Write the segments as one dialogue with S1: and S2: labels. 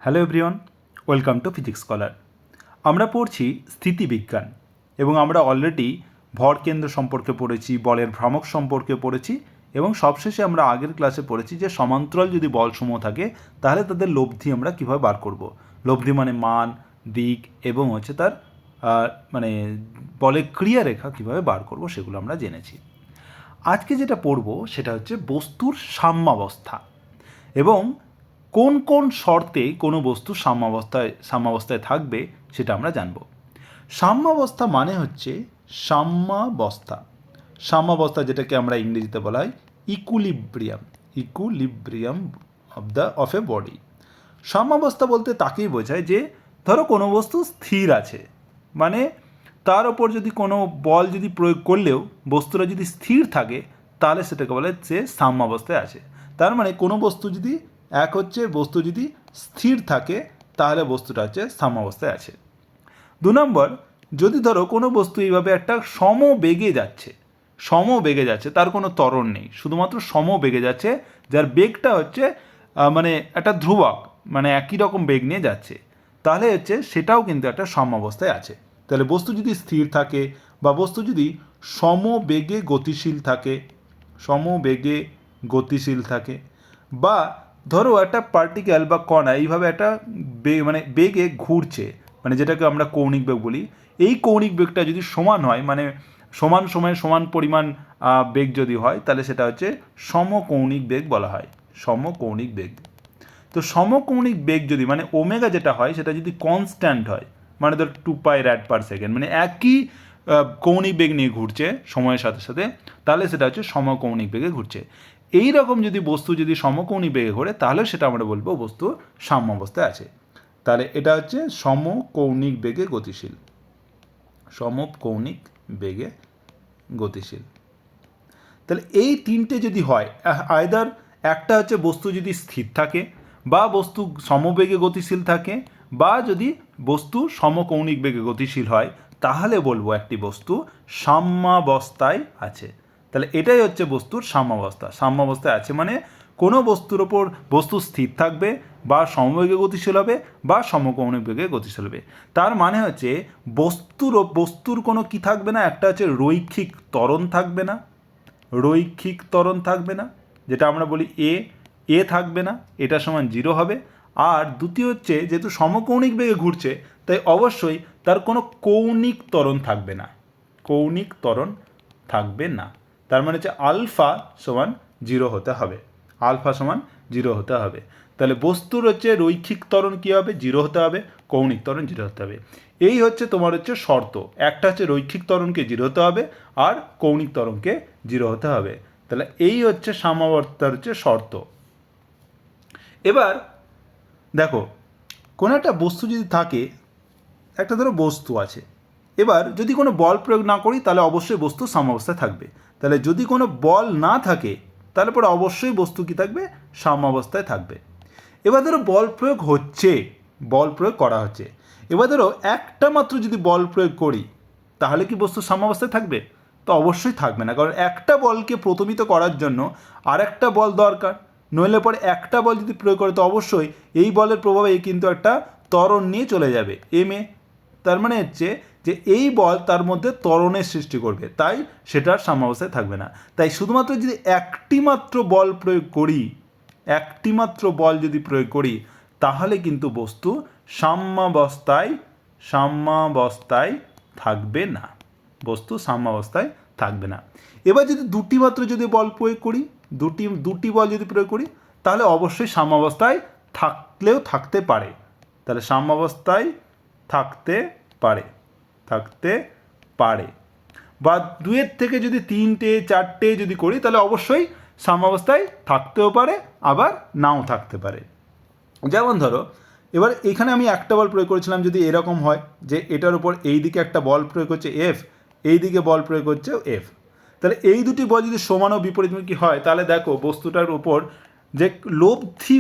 S1: Hello everyone, welcome to physics scholar. আমরা পড়ছি স্থিতিবিজ্ঞান এবং আমরা অলরেডি ভরকেন্দ্র সম্পর্কে পড়েছি, বলের ভ্রামক সম্পর্কে পড়েছি এবং সবশেষে আমরা আগের ক্লাসে পড়েছি যে সমান্তরাল যদি বলসমূহ থাকে তাহলে তাদের লব্ধি আমরা কীভাবে বার করব। লব্ধি মানে মান, দিক এবং হচ্ছে তার মানে বলের ক্রিয়ারেখা কীভাবে বার করব সেগুলো আমরা জেনেছি। আজকে যেটা পড়ব সেটা হচ্ছে বস্তুর সাম্যাবস্থা এবং কোন কোন শর্তে কোনো বস্তু সাম্যাবস্থায় থাকবে সেটা আমরা জানব। সাম্যাবস্থা মানে হচ্ছে সাম্যাবস্থা যেটাকে আমরা ইংরেজিতে বলা হয় ইকুলিব্রিয়াম অফ এ বডি। সাম্যাবস্থা বলতে তাকেই বোঝায় যে ধরো কোনো বস্তু স্থির আছে, মানে তার ওপর যদি কোনো বল যদি প্রয়োগ করলেও বস্তুটা যদি স্থির থাকে তাহলে সেটাকে বলে যে সাম্যাবস্থায় আছে। তার মানে কোনো বস্তু যদি বস্তু যদি স্থির থাকে তাহলে বস্তুটা হচ্ছে সাম্যাবস্থায় আছে। 2 নম্বর, যদি ধরো কোনো বস্তু এইভাবে একটা সমবেগে যাচ্ছে, তার কোনো ত্বরণ নেই, শুধুমাত্র সমবেগে যাচ্ছে, যার বেগটা হচ্ছে মানে একটা ধ্রুবক, মানে একই রকম বেগ নিয়ে যাচ্ছে, তাহলে হচ্ছে সেটাও কিন্তু একটা সাম্যাবস্থায় আছে। তাহলে বস্তু যদি স্থির থাকে বা বস্তু যদি সমবেগে গতিশীল থাকে বা ধরো একটা পার্টিকেল বা কণা এইভাবে একটা বেগে ঘুরছে, মানে যেটাকে আমরা কৌণিক বেগ বলি, এই কৌণিক বেগটা যদি সমান হয়, মানে সমান সময়ে সমান পরিমাণ বেগ যদি হয় তাহলে সেটা হচ্ছে সমকৌণিক বেগ বলা হয়, সমকৌণিক বেগ। তো সমকৌণিক বেগ যদি মানে ওমেগা যেটা হয় সেটা যদি কনস্ট্যান্ট হয়, মানে ধর 2π rad/s, মানে একই কৌণিক বেগ নিয়ে ঘুরছে সময়ের সাথে সাথে, তাহলে সেটা হচ্ছে সমকৌণিক বেগে ঘুরছে। এই রকম যদি বস্তু যদি সমকৌণিক বেগে ঘোরে তাহলে সেটা আমরা বলবো বস্তু সাম্যাবস্থায় আছে। তাহলে এটা হচ্ছে সমকৌণিক বেগে গতিশীল। তাহলে এই তিনটে যদি হয়, আইদার একটা হচ্ছে বস্তু যদি স্থির থাকে বা বস্তু সমবেগে গতিশীল থাকে বা যদি বস্তু সমকৌণিক বেগে গতিশীল হয়, তাহলে বলবো একটি বস্তু সাম্যাবস্থায় আছে। তাহলে এটাই হচ্ছে বস্তুর সাম্যাবস্থায় আছে, মানে কোনো বস্তুর ওপর বস্তু স্থির থাকবে বা সমবেগে গতিশীল হবে বা সমকৌণিক বেগে গতিশীল হবে। তার মানে হচ্ছে বস্তুর কোনো কি থাকবে না, একটা হচ্ছে রৈখিক ত্বরণ থাকবে না, যেটা আমরা বলি এ থাকবে না, এটা সমান 0 হবে। আর দ্বিতীয় হচ্ছে যেহেতু সমকৌণিক বেগে ঘুরছে তাই অবশ্যই তার কোনো কৌণিক ত্বরণ থাকবে না। তার মানে হচ্ছে আলফা সমান 0 হতে হবে। তাহলে বস্তুর হচ্ছে রৈখিক ত্বরণ কী হবে, 0 হতে হবে, কৌণিক ত্বরণ 0 হতে হবে। এই হচ্ছে তোমার হচ্ছে শর্ত, একটা হচ্ছে রৈখিক ত্বরণকে 0 হতে হবে আর কৌণিক ত্বরণকে 0 হতে হবে। তাহলে এই হচ্ছে সাম্যাবস্থার হচ্ছে শর্ত। এবার দেখো, কোনো একটা বস্তু যদি থাকে, একটা ধরো বস্তু আছে, এবার যদি কোনো বল প্রয়োগ না করি তাহলে অবশ্যই বস্তু সাম্যাবস্থায় থাকবে। তাহলে যদি কোনো বল না থাকে তাহলে পরে অবশ্যই বস্তু কি থাকবে, সাম্যাবস্থায় থাকবে। এবার ধরো বল প্রয়োগ করা হচ্ছে, এবার ধরো একটা মাত্র যদি বল প্রয়োগ করি তাহলে কি বস্তু সাম্যাবস্থায় থাকবে? তো অবশ্যই থাকবে না, কারণ একটা বলকে প্রতমিত করার জন্য আর একটা বল দরকার, নইলে পরে একটা বল যদি প্রয়োগ করে তো অবশ্যই এই বলের প্রভাবে কিন্তু একটা ত্বরণ নিয়ে চলে যাবে এমে। তার মানে হচ্ছে যে এই বল তার মধ্যে ত্বরণের সৃষ্টি করবে, তাই সেটার সাম্যাবস্থায় থাকবে না। তাই শুধুমাত্র যদি একটি মাত্র বল যদি প্রয়োগ করি তাহলে কিন্তু বস্তু সাম্যাবস্থায় থাকবে না। এবার যদি দুটি বল যদি প্রয়োগ করি তাহলে অবশ্যই সাম্যাবস্থায় থাকতে পারে, তাহলে সাম্যাবস্থায় থাকতে পারে বা 2-এর থেকে যদি 3টে 4টে যদি করি তাহলে অবশ্যই সাম্যাবস্থায় থাকতেও পারে আবার নাও থাকতে পারে। যেমন ধরো এবার এখানে আমি একটা বল প্রয়োগ করেছিলাম, যদি এরকম হয় যে এটার উপর এই দিকে একটা বল প্রয়োগ হচ্ছে এফ, এই দিকে বল প্রয়োগ হচ্ছে এফ, তাহলে এই দুটি বল যদি সমান ও বিপরীতমুখী হয় তাহলে দেখো বস্তুটার উপর যে লব্ধি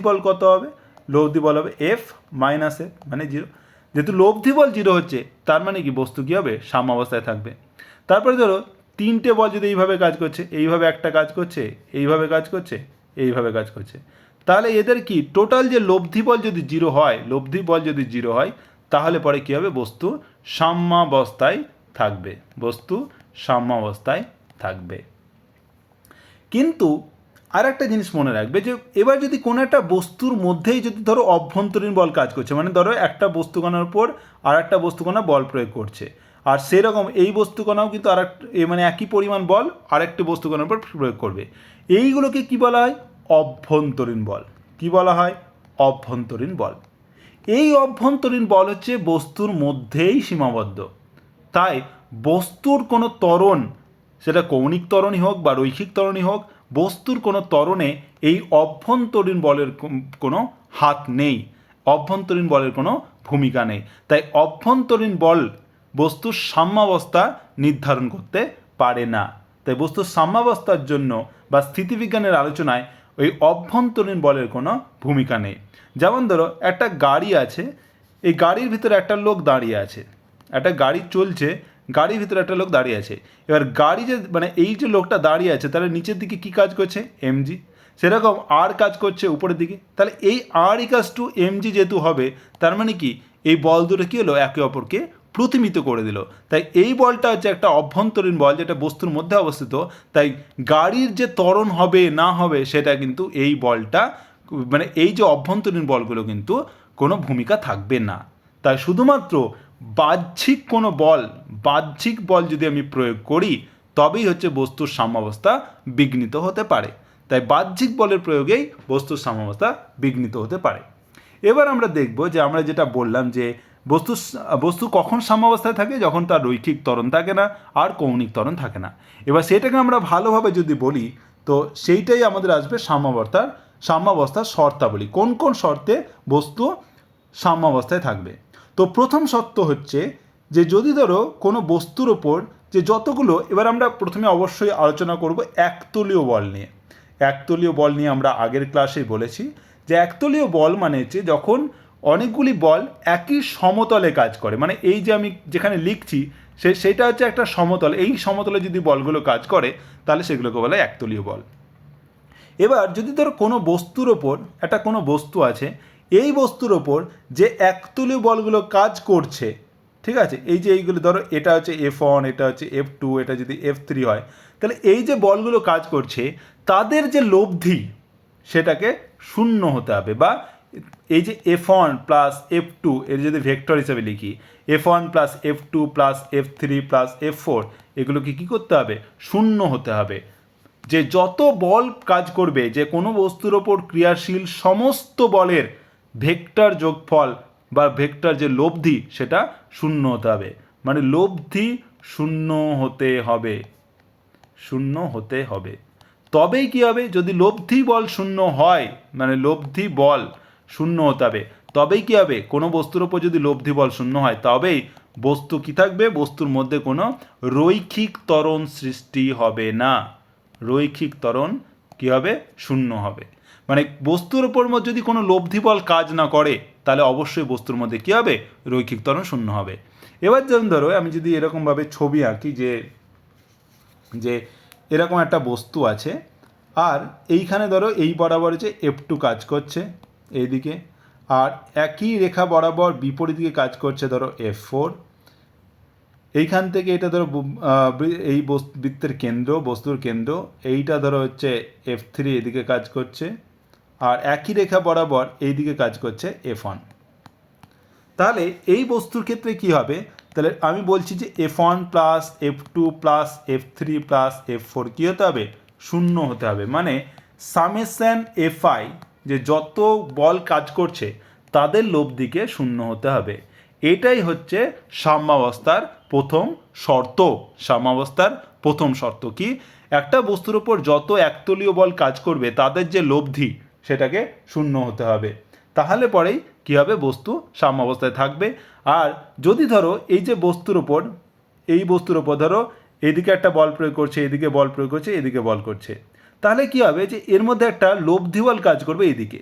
S1: বল কত হবে, লব্ধি বল হবে এফ মাইনাস এফ মানে 0। যেহেতু লব্ধি বল 0 হচ্ছে তার মানে কি বস্তু কী হবে, সাম্যাবস্থায় থাকবে। তারপরে ধরো 3টে বল যদি এইভাবে কাজ করছে, এইভাবে একটা কাজ করছে, এইভাবে কাজ করছে, তাহলে এদের কি টোটাল যে লব্ধি বল যদি জিরো হয়, লব্ধি বল যদি জিরো হয়, তাহলে পরে কী হবে, বস্তু সাম্যাবস্থায় থাকবে, বস্তু সাম্যাবস্থায় থাকবে। কিন্তু আর একটা জিনিস মনে রাখবে যে এবার যদি কোনো একটা বস্তুর মধ্যেই যদি ধরো অভ্যন্তরীণ বল কাজ করছে, মানে ধরো একটা বস্তুকণার উপর আর একটা বস্তুকণা বল প্রয়োগ করছে, আর সেরকম এই বস্তুকণাও কিন্তু আর মানে একই পরিমাণ বল আরেকটি বস্তুকণার উপর প্রয়োগ করবে, এইগুলোকে কি বলা হয়, অভ্যন্তরীণ বল। কি বলা হয়, অভ্যন্তরীণ বল। এই অভ্যন্তরীণ বল হচ্ছে বস্তুর মধ্যেই সীমাবদ্ধ। তাই বস্তুর কোনো ত্বরণ, সেটা কৌণিক ত্বরণই হোক বা রৈখিক ত্বরণই হোক, বস্তুর কোনো ত্বরণে এই অভ্যন্তরীণ বলের কোনো হাত নেই, অভ্যন্তরীণ বলের কোনো ভূমিকা নেই। তাই অভ্যন্তরীণ বল বস্তুর সাম্যাবস্থা নির্ধারণ করতে পারে না। তাই বস্তুর সাম্যাবস্থার জন্য বা স্থিতিবিজ্ঞানের আলোচনায় ওই অভ্যন্তরীণ বলের কোনো ভূমিকা নেই। যেমন ধরো একটা গাড়ি আছে, এই গাড়ির ভিতরে একটা লোক দাঁড়িয়ে আছে, একটা গাড়ি চলছে, গাড়ির ভিতরে একটা লোক দাঁড়িয়ে আছে। এবার গাড়ি যে মানে এই যে লোকটা দাঁড়িয়ে আছে তাহলে নিচের দিকে কি কাজ করছে, এমজি, সেরকম আর কাজ করছে উপরের দিকে। তাহলে এই আর ইকাস টু এমজি যেহেতু হবে, তার মানে কি এই বল দুটো কী হলো, একে অপরকে প্রতিমিত করে দিল। তাই এই বলটা হচ্ছে একটা অভ্যন্তরীণ বল যেটা বস্তুর মধ্যে অবস্থিত। তাই গাড়ির যে ত্বরণ হবে না হবে সেটা কিন্তু এই বলটা, মানে এই যে অভ্যন্তরীণ বলগুলো কিন্তু কোনো ভূমিকা থাকবে না। তাই শুধুমাত্র বাহ্যিক কোনো বল, বাহ্যিক বল যদি আমি প্রয়োগ করি তবেই হচ্ছে বস্তুর সাম্যাবস্থা বিঘ্নিত হতে পারে। তাই বাহ্যিক বলের প্রয়োগেই বস্তুর সাম্যাবস্থা বিঘ্নিত হতে পারে। এবার আমরা দেখব যে আমরা যেটা বললাম যে বস্তু কখন সাম্যাবস্থায় থাকে, যখন তার রৈখিক ত্বরণ থাকে না আর কৌণিক ত্বরণ থাকে না। এবার সেটাকে আমরা ভালোভাবে যদি বলি তো সেইটাই আমাদের আসবে সাম্যাবস্থার শর্তাবলী, কোন কোন শর্তে বস্তু সাম্যাবস্থায় থাকবে। তো প্রথম শর্ত হচ্ছে যে যদি ধরো কোনো বস্তুর ওপর যে যতগুলো, এবার আমরা প্রথমে অবশ্যই আলোচনা করব একতলীয় বল নিয়ে। একতলীয় বল নিয়ে আমরা আগের ক্লাসেই বলেছি যে একতলীয় বল মানে হচ্ছে যখন অনেকগুলি বল একই সমতলে কাজ করে, মানে এই যে আমি যেখানে লিখছি সেটা হচ্ছে একটা সমতল, এই সমতলে যদি বলগুলো কাজ করে তাহলে সেগুলোকে বলা হয় একতলীয় বল। এবার যদি ধরো কোনো বস্তুর ওপর একটা কোনো বস্তু আছে, এই বস্তুর ওপর যে একতলীয় বলগুলো কাজ করছে, ঠিক আছে, এই যে এইগুলো ধরো এটা হচ্ছে F1, এটা হচ্ছে F2, এটা যদি F3 হয়, তাহলে এই যে বলগুলো কাজ করছে তাদের যে লব্ধি সেটাকে শূন্য হতে হবে। বা এই যে F1 প্লাস F2 এর যদি ভেক্টর হিসেবে লিখি, F1 plus F2 plus F3 plus F4, এগুলোকে কী করতে হবে, শূন্য হতে হবে। যে যত বল কাজ করবে, যে কোনো বস্তুর ওপর ক্রিয়াশীল সমস্ত বলের ভেক্টর যোগফল বা ভেক্টর যে লব্ধি সেটা শূন্য হতে হবে। মানে লব্ধি শূন্য হতে হবে, শূন্য হতে হবে। তবেই কি হবে, যদি লব্ধি বল শূন্য হয়, মানে লব্ধি বল শূন্য হতে হবে, তবেই কি হবে, কোনো বস্তুর ওপর যদি লব্ধি বল শূন্য হয় তবেই বস্তু কি থাকবে, বস্তুর মধ্যে কোনো রৈখিক ত্বরণ সৃষ্টি হবে না, রৈখিক ত্বরণ কী হবে, শূন্য হবে। মানে বস্তুর ওপর যদি কোনো লব্ধি বল কাজ না করে তাহলে অবশ্যই বস্তুর মধ্যে কী হবে, রৈখিক ত্বরণ শূন্য হবে। এবার যেমন ধরো আমি যদি এরকমভাবে ছবি আঁকি যে এরকম একটা বস্তু আছে, আর এইখানে ধরো এই বরাবর যে F2 কাজ করছে এইদিকে, আর একই রেখা বরাবর বিপরীত দিকে কাজ করছে ধরো F4, এইখান থেকে এটা ধরো এই বৃত্তের কেন্দ্র, বস্তুর কেন্দ্র, এইটা ধরো হচ্ছে F3 এদিকে কাজ করছে, আর একই রেখা বরাবর এই দিকে কাজ করছে F1। তাহলে এই বস্তুর ক্ষেত্রে কি হবে, তাহলে আমি বলছি যে F1 plus F2 plus F3 plus F4 কী হতে হবে, শূন্য হতে হবে। মানে সামেশন Fi, যে যত বল কাজ করছে তাদের লব্ধিকে শূন্য হতে হবে। এটাই হচ্ছে সাম্যাবস্থার প্রথম শর্ত। সাম্যাবস্থার প্রথম শর্ত কি, একটা বস্তুর ওপর যত একতলীয় বল কাজ করবে তাদের যে লব্ধি সেটাকে শূন্য হতে হবে, তাহলে পরেই কী হবে, বস্তু সাম্যাবস্থায় থাকবে। আর যদি ধরো এই যে বস্তুর ওপর, এই বস্তুর ওপর ধরো এদিকে একটা বল প্রয়োগ করছে, এদিকে বল প্রয়োগ করছে, এদিকে বল করছে, তাহলে কী হবে, যে এর মধ্যে একটা লব্ধি বল কাজ করবে এইদিকে,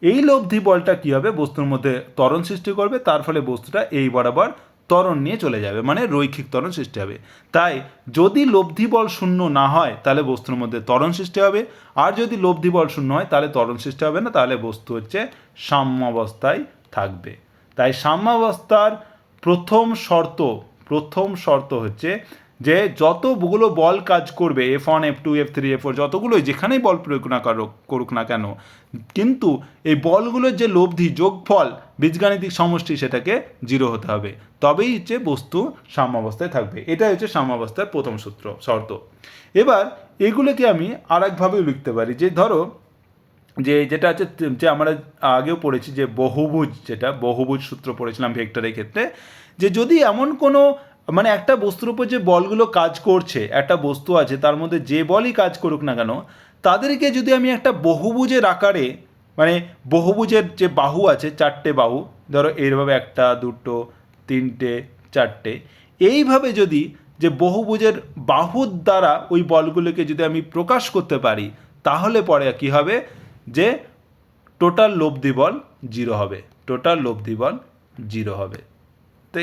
S1: এই লব্ধি বলটা কী হবে, বস্তুর মধ্যে ত্বরণ সৃষ্টি করবে, তার ফলে বস্তুটা এই বরাবর ত্বরণ নিয়ে চলে যাবে, মানে রৈখিক ত্বরণ সৃষ্টি হবে। তাই যদি লব্ধি বল শূন্য না হয় তাহলে বস্তুর মধ্যে ত্বরণ সৃষ্টি হবে, আর যদি লব্ধি বল শূন্য হয় তাহলে ত্বরণ সৃষ্টি হবে না, তাহলে বস্তু হচ্ছে সাম্যাবস্থায় থাকবে। তাই সাম্যাবস্থার প্রথম শর্ত হচ্ছে যে যতগুলো বল কাজ করবে F1 F2 F3 F4 যতগুলোই যেখানেই বল প্রয়োগ না করুক না কেন, কিন্তু এই বলগুলোর যে লব্ধি যোগফল বীজগাণিতিক সমষ্টি সেটাকে 0 হতে হবে, তবেই হচ্ছে বস্তু সাম্যাবস্থায় থাকবে। এটাই হচ্ছে সাম্যাবস্থার প্রথম শর্ত। এবার এগুলোকে আমি আর একভাবেও লিখতে পারি, যে ধরো যেটা আছে যে আমরা আগেও পড়েছি যে বহুভুজ সূত্র পড়েছিলাম ভেক্টরের ক্ষেত্রে, যে যদি এমন কোনো মানে একটা বস্তুর উপর যে বলগুলো কাজ করছে, একটা বস্তু আছে তার মধ্যে যে বলই কাজ করুক না কেন, তাদেরকে যদি আমি একটা বহুভুজের আকারে, মানে বহুভুজের যে বাহু আছে 4টে বাহু, ধরো এইভাবে 1 2 3 4টে, এইভাবে যদি যে বহুভুজের বাহুর দ্বারা ওই বলগুলোকে যদি আমি প্রকাশ করতে পারি, তাহলে পরে কী হবে, যে টোটাল লব্ধি বল 0 হবে, টোটাল লব্ধি বল 0 হবে। তো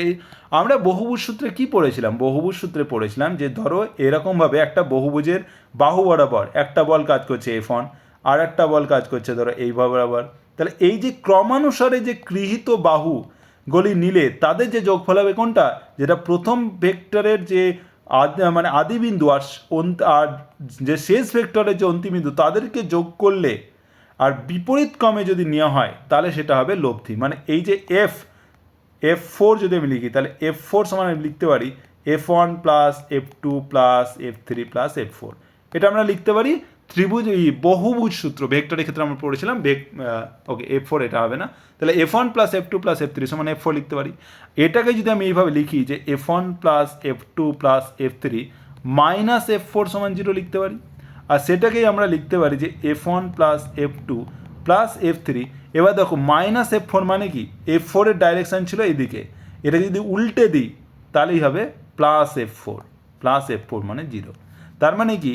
S1: আমরা বহুভুজ সূত্রে কি পড়েছিলাম, বহুভুজ সূত্রে পড়েছিলাম যে ধরো এরকমভাবে একটা বহুভুজের বাহু বরাবর একটা বল কাজ করছে F1, আর একটা বল কাজ করছে ধরো এই বরাবর, তাহলে এই যে ক্রমানুসারে যে গৃহীত বাহুগুলি নিলে তাদের যে যোগফল হবে কোনটা, যেটা প্রথম ভেক্টরের যে মানে আদিবিন্দু আর যে শেষ ভেক্টরের যে অন্তিম বিন্দু তাদেরকে যোগ করলে আর বিপরীত ক্রমে যদি নেওয়া হয় তাহলে সেটা হবে লব্ধি। মানে এই যে F4 যদি আমি লিখি, তাহলে F4 সমান আমি লিখতে পারি F1 plus F2 plus F3 plus F4। এটা আমরা লিখতে পারি বহুভুজ সূত্র ভেক্টরের ক্ষেত্রে আমরা পড়েছিলাম। ওকে, F4 এটা হবে না, তাহলে F1 plus F2 plus F3 সমান F4 লিখতে পারি। এটাকে যদি আমি এইভাবে লিখি যে F1 plus F2 plus F3 minus F4 সমান 0 লিখতে পারি, আর সেটাকেই আমরা লিখতে পারি যে F1 plus F2 plus F3। এবার দেখো মাইনাস F4 মানে কি, F4 এর ডাইরেকশান ছিল এদিকে, এটা যদি উল্টে দিই তাহলেই হবে প্লাস F4 মানে 0। তার মানে কি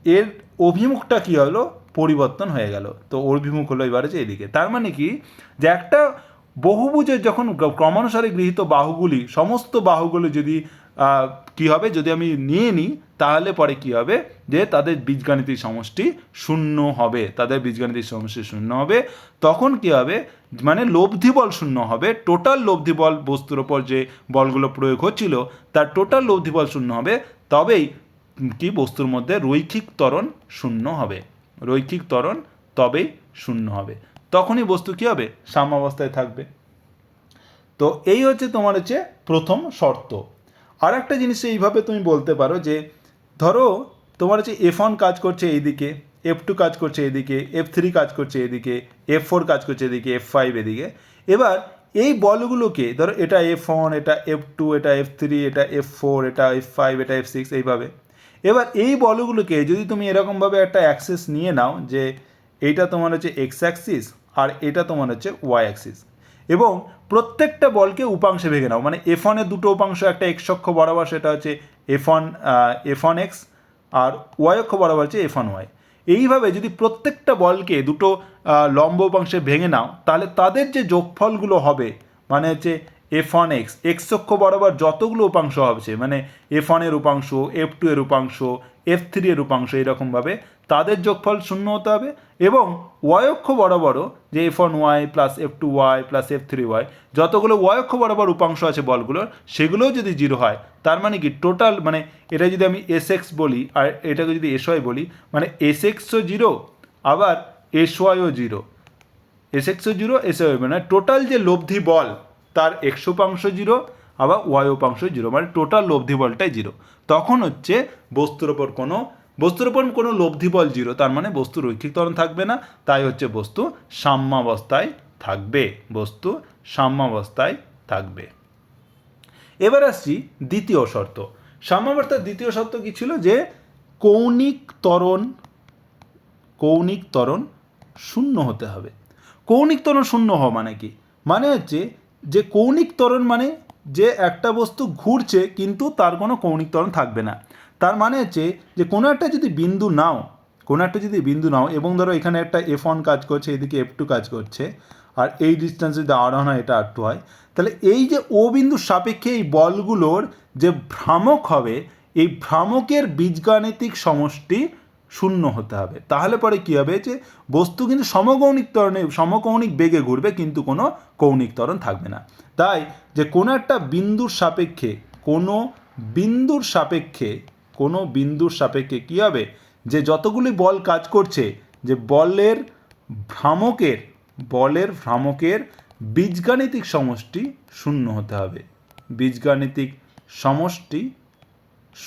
S1: এর অভিমুখটা কী হলো, পরিবর্তন হয়ে গেল, তো অভিমুখ হলো এবারে যে এদিকে। তার মানে কি, যে একটা বহুভুজের যখন ক্রমানুসারে গৃহীত বাহুগুলি সমস্ত বাহুগুলি যদি কী হবে, যদি আমি নিয়ে নিই তাহলে পরে কী হবে, যে তাদের বীজগাণিতিক সমষ্টি 0 হবে, তখন কী হবে, মানে লব্ধি বল 0 হবে, টোটাল লব্ধি বল বস্তুর ওপর যে বলগুলো প্রয়োগ হচ্ছিল তার টোটাল লব্ধি বল 0 হবে, তবেই কি বস্তুর মধ্যে রৈখিক ত্বরণ 0 হবে, তবেই 0 হবে, তখনই বস্তু কী হবে, সাম্যাবস্থায় থাকবে। তো এই হচ্ছে তোমার হচ্ছে প্রথম শর্ত। আর একটা জিনিস এইভাবে তুমি বলতে পারো যে ধরো তোমার হচ্ছে F1 কাজ করছে এইদিকে, F2 কাজ করছে এদিকে, F3 কাজ করছে এদিকে, F4 কাজ করছে এদিকে, F5 এদিকে। এবার এই বলগুলোকে ধরো এটা F1, এটা F2, এটা F3, এটা F4, এটা F5, এটা F6 এইভাবে। এবার এই বলগুলোকে যদি তুমি এরকমভাবে একটা অ্যাক্সিস নিয়ে নাও, যে এইটা তোমার হচ্ছে এক্স অ্যাক্সিস আর এটা তোমার হচ্ছে ওয়াই অ্যাক্সিস, এবং প্রত্যেকটা বলকে উপাংশে ভেঙে নাও, মানে F1 এর দুটো উপাংশ, একটা এক্স অক্ষ বরাবর সেটা হচ্ছে F1 এক্স, আর ওয়াই অক্ষ বরাবর হচ্ছে F1 ওয়াই। এইভাবে যদি প্রত্যেকটা বলকে দুটো লম্ব উপাংশে ভেঙে নাও, তাহলে তাদের যে যোগফলগুলো হবে, মানে হচ্ছে F1 এক্স অক্ষ বরাবর যতগুলো উপাংশ হবে, মানে F1 এর উপাংশ, F2 এর উপাংশ, F3 এর উপাংশ, এরকমভাবে তাদের যোগফল 0 হতে হবে। এবং ওয়াই অক্ষ বরাবরও যে F1 y plus F2 y plus F3 y যতগুলো ওয়াই অক্ষ বরাবর উপাংশ আছে বলগুলোর, সেগুলোও যদি 0 হয়, তার মানে কি টোটাল, মানে এটা যদি আমি Sx বলি আর এটাকে যদি Sy বলি, মানে Sxও 0 আবার Syও 0, Sxও 0 Syও, মানে টোটাল যে লব্ধি বল তার x উপাংশ 0 আবার y উপাংশ 0, মানে টোটাল লব্ধি বলটাই 0। তখন হচ্ছে বস্তুর ওপর কোনো লব্ধি বল 0, তার মানে বস্তু রৈখিক ত্বরণ থাকবে না, তাই হচ্ছে বস্তু সাম্যাবস্থায় থাকবে। এবার আসছি দ্বিতীয় শর্ত। সাম্যাবস্থার দ্বিতীয় শর্ত কী ছিল, যে কৌণিক ত্বরণ 0 হতে হবে। কৌণিক ত্বরণ 0 হওয়া মানে কি, মানে হচ্ছে যে কৌণিক ত্বরণ মানে যে একটা বস্তু ঘুরছে কিন্তু তার কোনো কৌণিক ত্বরণ থাকবে না। তার মানে হচ্ছে যে কোনো একটা যদি বিন্দু নাও এবং ধরো এখানে একটা F1 কাজ করছে, এদিকে F2 কাজ করছে, আর এই ডিস্টেন্স যদি R1 হয় এটা R2 হয়, তাহলে এই যে ও বিন্দুর সাপেক্ষে এই বলগুলোর যে ভ্রামক হবে, এই ভ্রামকের বীজগাণিতিক সমষ্টি শূন্য হতে হবে। তাহলে পরে কী হবে, যে বস্তু কিন্তু সমকৌণিক বেগে ঘুরবে, কিন্তু কোনো কৌণিক ত্বরণ থাকবে না। তাই যে কোনো একটা বিন্দুর সাপেক্ষে কোনো বিন্দুর সাপেক্ষে কী হবে, যে যতগুলি বল কাজ করছে, যে বলের ভ্রামকের বীজগাণিতিক সমষ্টি শূন্য হতে হবে। বীজগাণিতিক সমষ্টি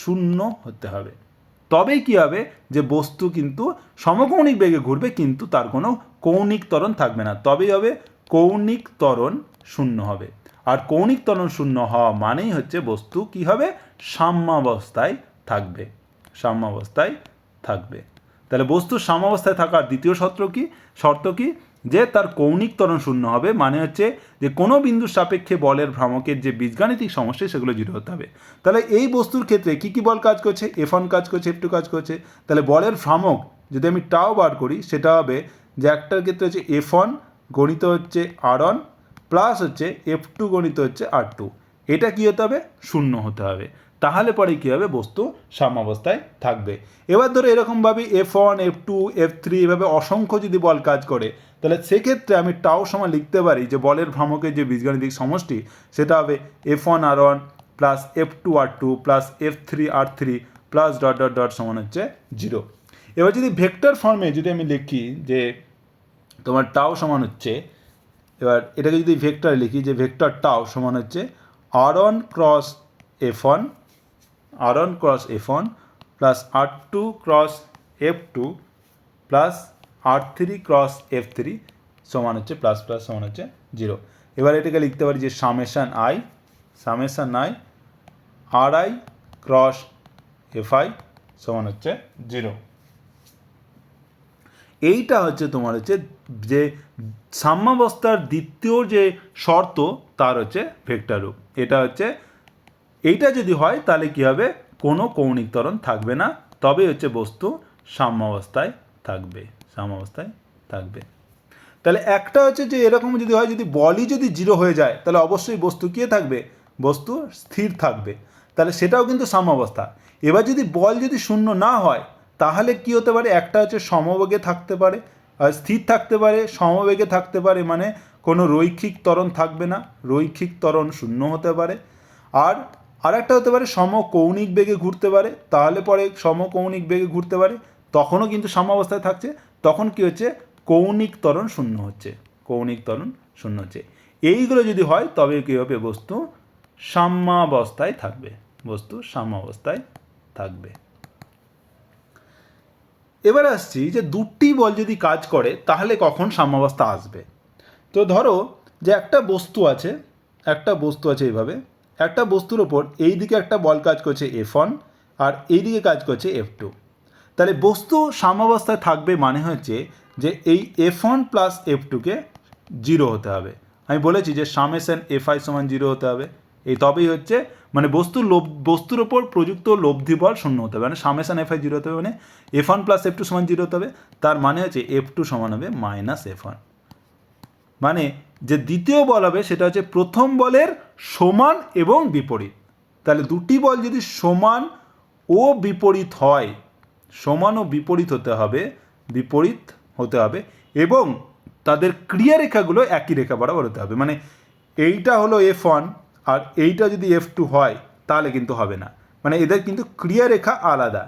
S1: শূন্য হতে হবে, তবেই কী হবে, যে বস্তু কিন্তু সমকৌণিক বেগে ঘুরবে, কিন্তু তার কোনো কৌণিক ত্বরণ থাকবে না, তবেই হবে কৌণিক ত্বরণ শূন্য হবে। আর কৌণিক ত্বরণ শূন্য হওয়া মানেই হচ্ছে বস্তু কী হবে, সাম্যাবস্থায় থাকবে। তাহলে বস্তুর সাম্যাবস্থায় থাকার দ্বিতীয় শর্ত কি, যে তার কৌণিক ত্বরণ শূন্য হবে, মানে হচ্ছে যে কোনো বিন্দুর সাপেক্ষে বলের ভ্রামকের যে বীজগাণিতিক সমষ্টি সেগুলো 0 হতে হবে। তাহলে এই বস্তুর ক্ষেত্রে কী বল কাজ করছে, F1 কাজ করছে, F2 কাজ করছে। তাহলে বলের ভ্রামক যদি আমি টাও বার করি, সেটা হবে যে একটার ক্ষেত্রে হচ্ছে F1 গণিত হচ্ছে R1 প্লাস হচ্ছে F2 গণিত হচ্ছে R2। এটা কী হতে হবে, শূন্য হতে হবে। তাহলে পরে কী হবে, বস্তু সাম্যাবস্থায় থাকবে। এবার ধরো এরকমভাবে F1, F2, F3 এভাবে অসংখ্য যদি বল কাজ করে, তাহলে সেক্ষেত্রে আমি টাও সমান লিখতে পারি যে বলের ভ্রামকের যে বীজগাণিতিক সমষ্টি সেটা হবে F1 R1 plus F2 R2 plus F3 R3 plus dot সমান হচ্ছে 0। এবার যদি ভেক্টর ফর্মে যদি আমি লিখি যে তোমার টাও সমান হচ্ছে, এবার এটাকে যদি ভেক্টরে লিখি, যে ভেক্টর টাও সমান হচ্ছে R1 cross F1 plus R2 cross F2 plus R3 cross F3 সমান হচ্ছে প্লাস সমান হচ্ছে 0। এবার এটাকে লিখতে পারি যে summation I RI cross FI সমান হচ্ছে 0। এইটা হচ্ছে তোমার হচ্ছে যে সাম্যাবস্থার দ্বিতীয় যে শর্ত, তার হচ্ছে ভেক্টর রূপ। এইটা যদি হয় তাহলে কী হবে, কোনো কৌণিক ত্বরণ থাকবে না, তবে হচ্ছে বস্তু সাম্যাবস্থায় থাকবে। তাহলে একটা হচ্ছে যে এরকম যদি হয়, যদি বলই যদি 0 হয়ে যায়, তাহলে অবশ্যই বস্তু কী থাকবে, বস্তু স্থির থাকবে, তাহলে সেটাও কিন্তু সাম্যাবস্থা। এবার যদি বল যদি শূন্য না হয়, তাহলে কি হতে পারে, একটা হচ্ছে সমবেগে থাকতে পারে, আর স্থির থাকতে পারে, সমবেগে থাকতে পারে, মানে কোনো রৈখিক ত্বরণ থাকবে না, রৈখিক ত্বরণ শূন্য হতে পারে। আর একটা হতে পারে সমকৌণিক বেগে ঘুরতে পারে, তাহলে পরে সমকৌণিক বেগে ঘুরতে পারে, তখনও কিন্তু সাম্যাবস্থায় থাকছে, তখন কি হচ্ছে, কৌণিক ত্বরণ শূন্য হচ্ছে। এইগুলো যদি হয় তবে কী হবে, বস্তু সাম্যাবস্থায় থাকবে। এবার আসছি যে দুটি বল যদি কাজ করে তাহলে কখন সাম্যাবস্থা আসবে। তো ধরো যে একটা বস্তু আছে এইভাবে, একটা বস্তুর ওপর এই দিকে একটা বল কাজ করছে F1 আর এই দিকে কাজ করছে F2। তাহলে বস্তু সাম্যাবস্থায় থাকবে মানে হচ্ছে যে এই F1 প্লাস F2কে 0 হতে হবে। আমি বলেছি যে সামেশন FI সমান 0 হতে হবে, এই তবেই হচ্ছে মানে বস্তুর ওপর প্রযুক্ত লব্ধি বল শূন্য হতে হবে, মানে সামেশন FI 0 হতে হবে, মানে F1 প্লাস F2 সমান 0 হতে হবে। তার মানে হচ্ছে F2 সমান হবে মাইনাস F1, মানে যে দ্বিতীয় বল হবে সেটা হচ্ছে প্রথম বলের সমান এবং বিপরীত। তাহলে দুটি বল যদি সমান ও বিপরীত হয়, বিপরীত হতে হবে এবং তাদের ক্রিয়ারেখাগুলো একই রেখা বরাবর হতে হবে। মানে এইটা হলো F1 আর এইটা যদি F2 হয় তাহলে কিন্তু হবে না, মানে এদের কিন্তু ক্রিয়ারেখা আলাদা,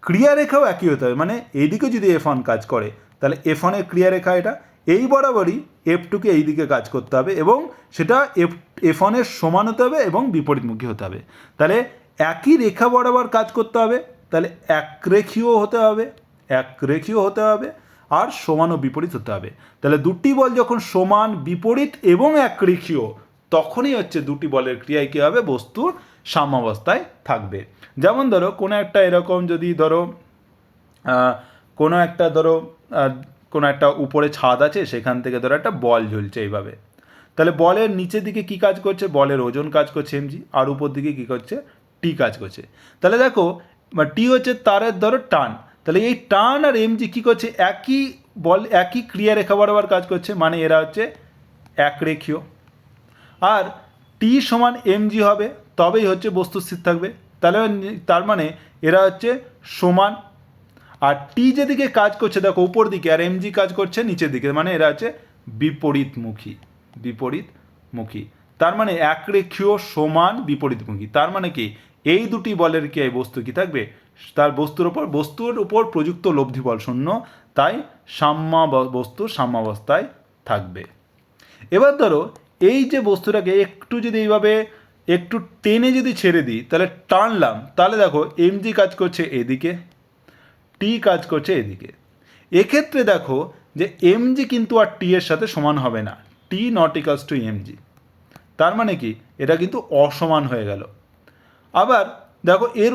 S1: ক্রিয়ারেখাও একই হতে হবে। মানে এইদিকে যদি F1 কাজ করে তাহলে F1 এর ক্রিয়ারেখা এটা, এই বরাবরই F2কে এই দিকে কাজ করতে হবে এবং সেটা F1 এর সমান হতে হবে এবং বিপরীতমুখী হতে হবে। তাহলে একই রেখা বরাবর কাজ করতে হবে, তাহলে একরেখীয় হতে হবে আর সমান ও বিপরীত হতে হবে। তাহলে দুটি বল যখন সমান, বিপরীত এবং একরেখীয়, তখনই হচ্ছে দুটি বলের ক্রিয়ায় কী হবে, বস্তুর সাম্যাবস্থায় থাকবে। যেমন ধরো কোনো একটা এরকম যদি ধরো কোনো একটা উপরে ছাদ আছে, সেখান থেকে ধরো একটা বল ঝুলছে এইভাবে, তাহলে বলের নিচের দিকে কি কাজ করছে, বলের ওজন কাজ করছে mg, আর উপর দিকে কি করছে, টি কাজ করছে। তাহলে দেখো টি হচ্ছে তারের ধরো টান, তাহলে এই টান আর mg কি করছে, একই ক্রিয়ারেখা বরাবর কাজ করছে, মানে এরা হচ্ছে একরেখীয়। আর টি সমান mg হবে, তবেই হচ্ছে বস্তু স্থির থাকবে। তাহলে তার মানে এরা হচ্ছে সমান। আর টি যেদিকে কাজ করছে দেখো উপর দিকে, আর mg কাজ করছে নিচের দিকে, মানে এরা হচ্ছে বিপরীতমুখী। বিপরীতমুখী তার মানে একরেখীয় সমান বিপরীতমুখী। তার মানে কি এই দুটি বলের কি বস্তু কি থাকবে, তার বস্তুর উপর প্রযুক্ত লব্ধি বল শূন্য, তাই বস্তু সাম্যাবস্থায় থাকবে। এবার ধরো এই যে বস্তুটাকে একটু যদি এইভাবে একটু টেনে যদি ছেড়ে দিই, তাহলে টানলাম, তাহলে দেখো mg কাজ করছে এদিকে, টি কাজ করছে এদিকে। এক্ষেত্রে দেখো যে mg কিন্তু আর টি এর সাথে সমান হবে না, টি নট ইকালস টু mg। তার মানে কি এটা কিন্তু অসমান হয়ে গেল। আবার দেখো এর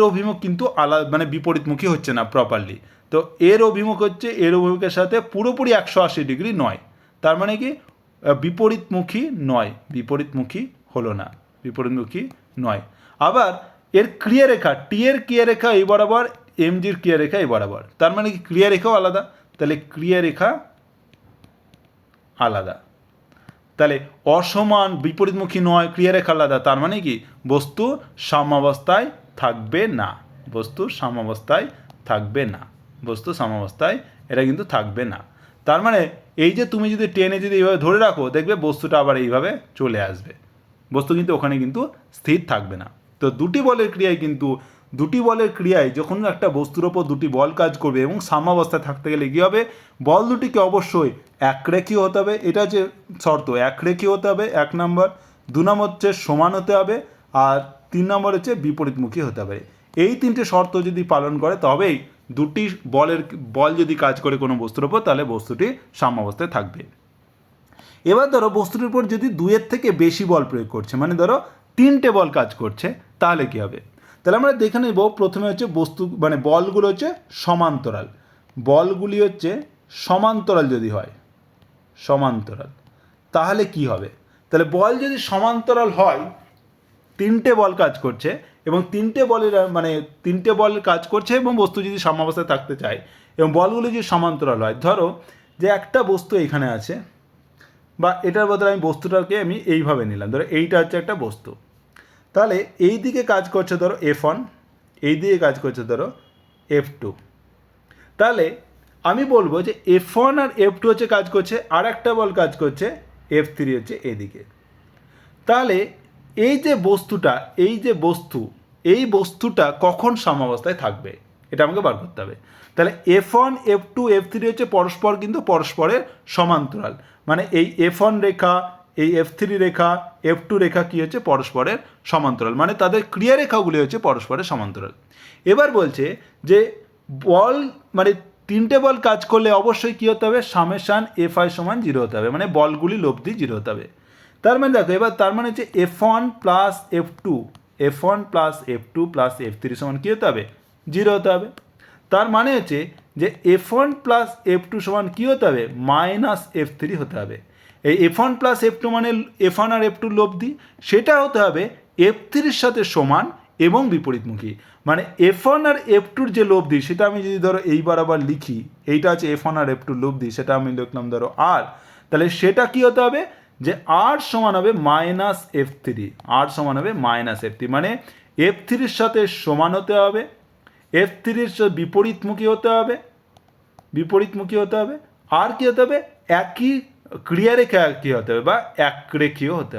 S1: অভিমুখ কিন্তু আলাদা, মানে বিপরীতমুখী হচ্ছে না প্রপারলি। তো এর অভিমুখ হচ্ছে এর অভিমুখের সাথে পুরোপুরি 180 ডিগ্রি নয়। তার মানে কি বিপরীতমুখী নয়, বিপরীতমুখী হলো না, বিপরীতমুখী নয়। আবার এর ক্রিয়ারেখা, টি এর ক্রিয়ারেখা এই বরাবর, mgর ক্রিয়ারেখা এই বরাবর, তার মানে কি ক্রিয়ারেখাও আলাদা। তাহলে ক্রিয়ারেখা আলাদা, তাহলে অসমান বিপরীতমুখী নয়, ক্রিয়ারেখা আলাদা, তার মানে কি বস্তু সাম্যাবস্থায় থাকবে না, বস্তু সাম্যাবস্থায় থাকবে না, বস্তু সাম্যাবস্থায় এটা কিন্তু থাকবে না। তার মানে এই যে তুমি যদি টেনে যদি এইভাবে ধরে রাখো, দেখবে বস্তুটা আবার এইভাবে চলে আসবে, বস্তু কিন্তু ওখানে কিন্তু স্থির থাকবে না। তো দুটি বলের ক্রিয়ায় যখন একটা বস্তুর ওপর দুটি বল কাজ করবে এবং সাম্যাবস্থায় থাকতে গেলে কী হবে, বল দুটিকে অবশ্যই একরেখীয় হতে হবে, এটা হচ্ছে শর্ত, একরেখীয় হতে হবে 1 নম্বর, 2 নম্বর হচ্ছে সমান হতে হবে, আর 3 নম্বর হচ্ছে বিপরীতমুখী হতে হবে। এই 3টে শর্ত যদি পালন করে তবেই দুটি বল যদি কাজ করে কোনো বস্তুর ওপর, তাহলে বস্তুটি সাম্যাবস্থায় থাকবে। এবার ধরো বস্তুটির উপর যদি 2-এর থেকে বেশি বল প্রয়োগ করছে, মানে ধরো 3টে বল কাজ করছে, তাহলে কী হবে? তাহলে আমরা দেখে নেব প্রথমে হচ্ছে মানে বলগুলো হচ্ছে সমান্তরাল, বলগুলি হচ্ছে সমান্তরাল যদি হয়, সমান্তরাল, তাহলে কি হবে? তাহলে বল যদি সমান্তরাল হয়, 3টে বল কাজ করছে এবং 3টে বল কাজ করছে এবং বস্তু যদি সাম্যাবস্থায় থাকতে চায় এবং বলগুলি যদি সমান্তরাল হয়, ধরো যে একটা বস্তু এখানে আছে, বা এটার বদলে আমি বস্তুটাকে আমি এইভাবে নিলাম, ধরো এইটা হচ্ছে একটা বস্তু, তাহলে এই দিকে কাজ করছে ধরো F1, এই দিকে কাজ করছে ধরো F2। তাহলে আমি বলবো যে F1 আর F2 হচ্ছে কাজ করছে, আর একটা বল কাজ করছে F3 হচ্ছে এদিকে। তাহলে এই যে বস্তুটা কখন সাম্যাবস্থায় থাকবে এটা আমাকে বার করতে হবে। তাহলে F1 F2 F3 হচ্ছে পরস্পরের সমান্তরাল, মানে এই F1 রেখা, এই F3 রেখা, F2 রেখা কি হচ্ছে পরস্পরের সমান্তরাল, মানে তাদের ক্রিয়ারেখাগুলি হচ্ছে পরস্পরের সমান্তরাল। এবার বলছে যে বল মানে 3টে বল কাজ করলে অবশ্যই কী হতে হবে, সামেশান Fi সমান 0 হতে হবে, মানে বলগুলি লব্ধি 0 হতে হবে। তার মানে দেখো এবার তার মানে হচ্ছে F1 plus F2 plus F3 সমান কী হতে হবে, 0 হতে হবে। তার মানে হচ্ছে যে F1 প্লাস F2 সমান কী হতে হবে, মাইনাস F3 হতে হবে। এই F1 প্লাস F2 মানে F1 আর F2 লব্ধি, সেটা হতে হবে F3-র সাথে সমান এবং বিপরীতমুখী। মানে F1 আর F2-র যে লব্ধি সেটা আমি যদি ধরো এই বরাবর লিখি, এইটা আছে F1 আর F2 লব্ধি, সেটা আমি লিখলাম ধরো R, তাহলে সেটা কি হতে হবে যে R সমান হবে মাইনাস F3, R সমান হবে মাইনাস F3, মানে F3-র সাথে সমান হতে হবে, F3-র সাথে বিপরীতমুখী হতে হবে, আর কি হতে হবে, একই ক্রিয়ারেখা কি হতে হবে, বা একরেখীয় হতে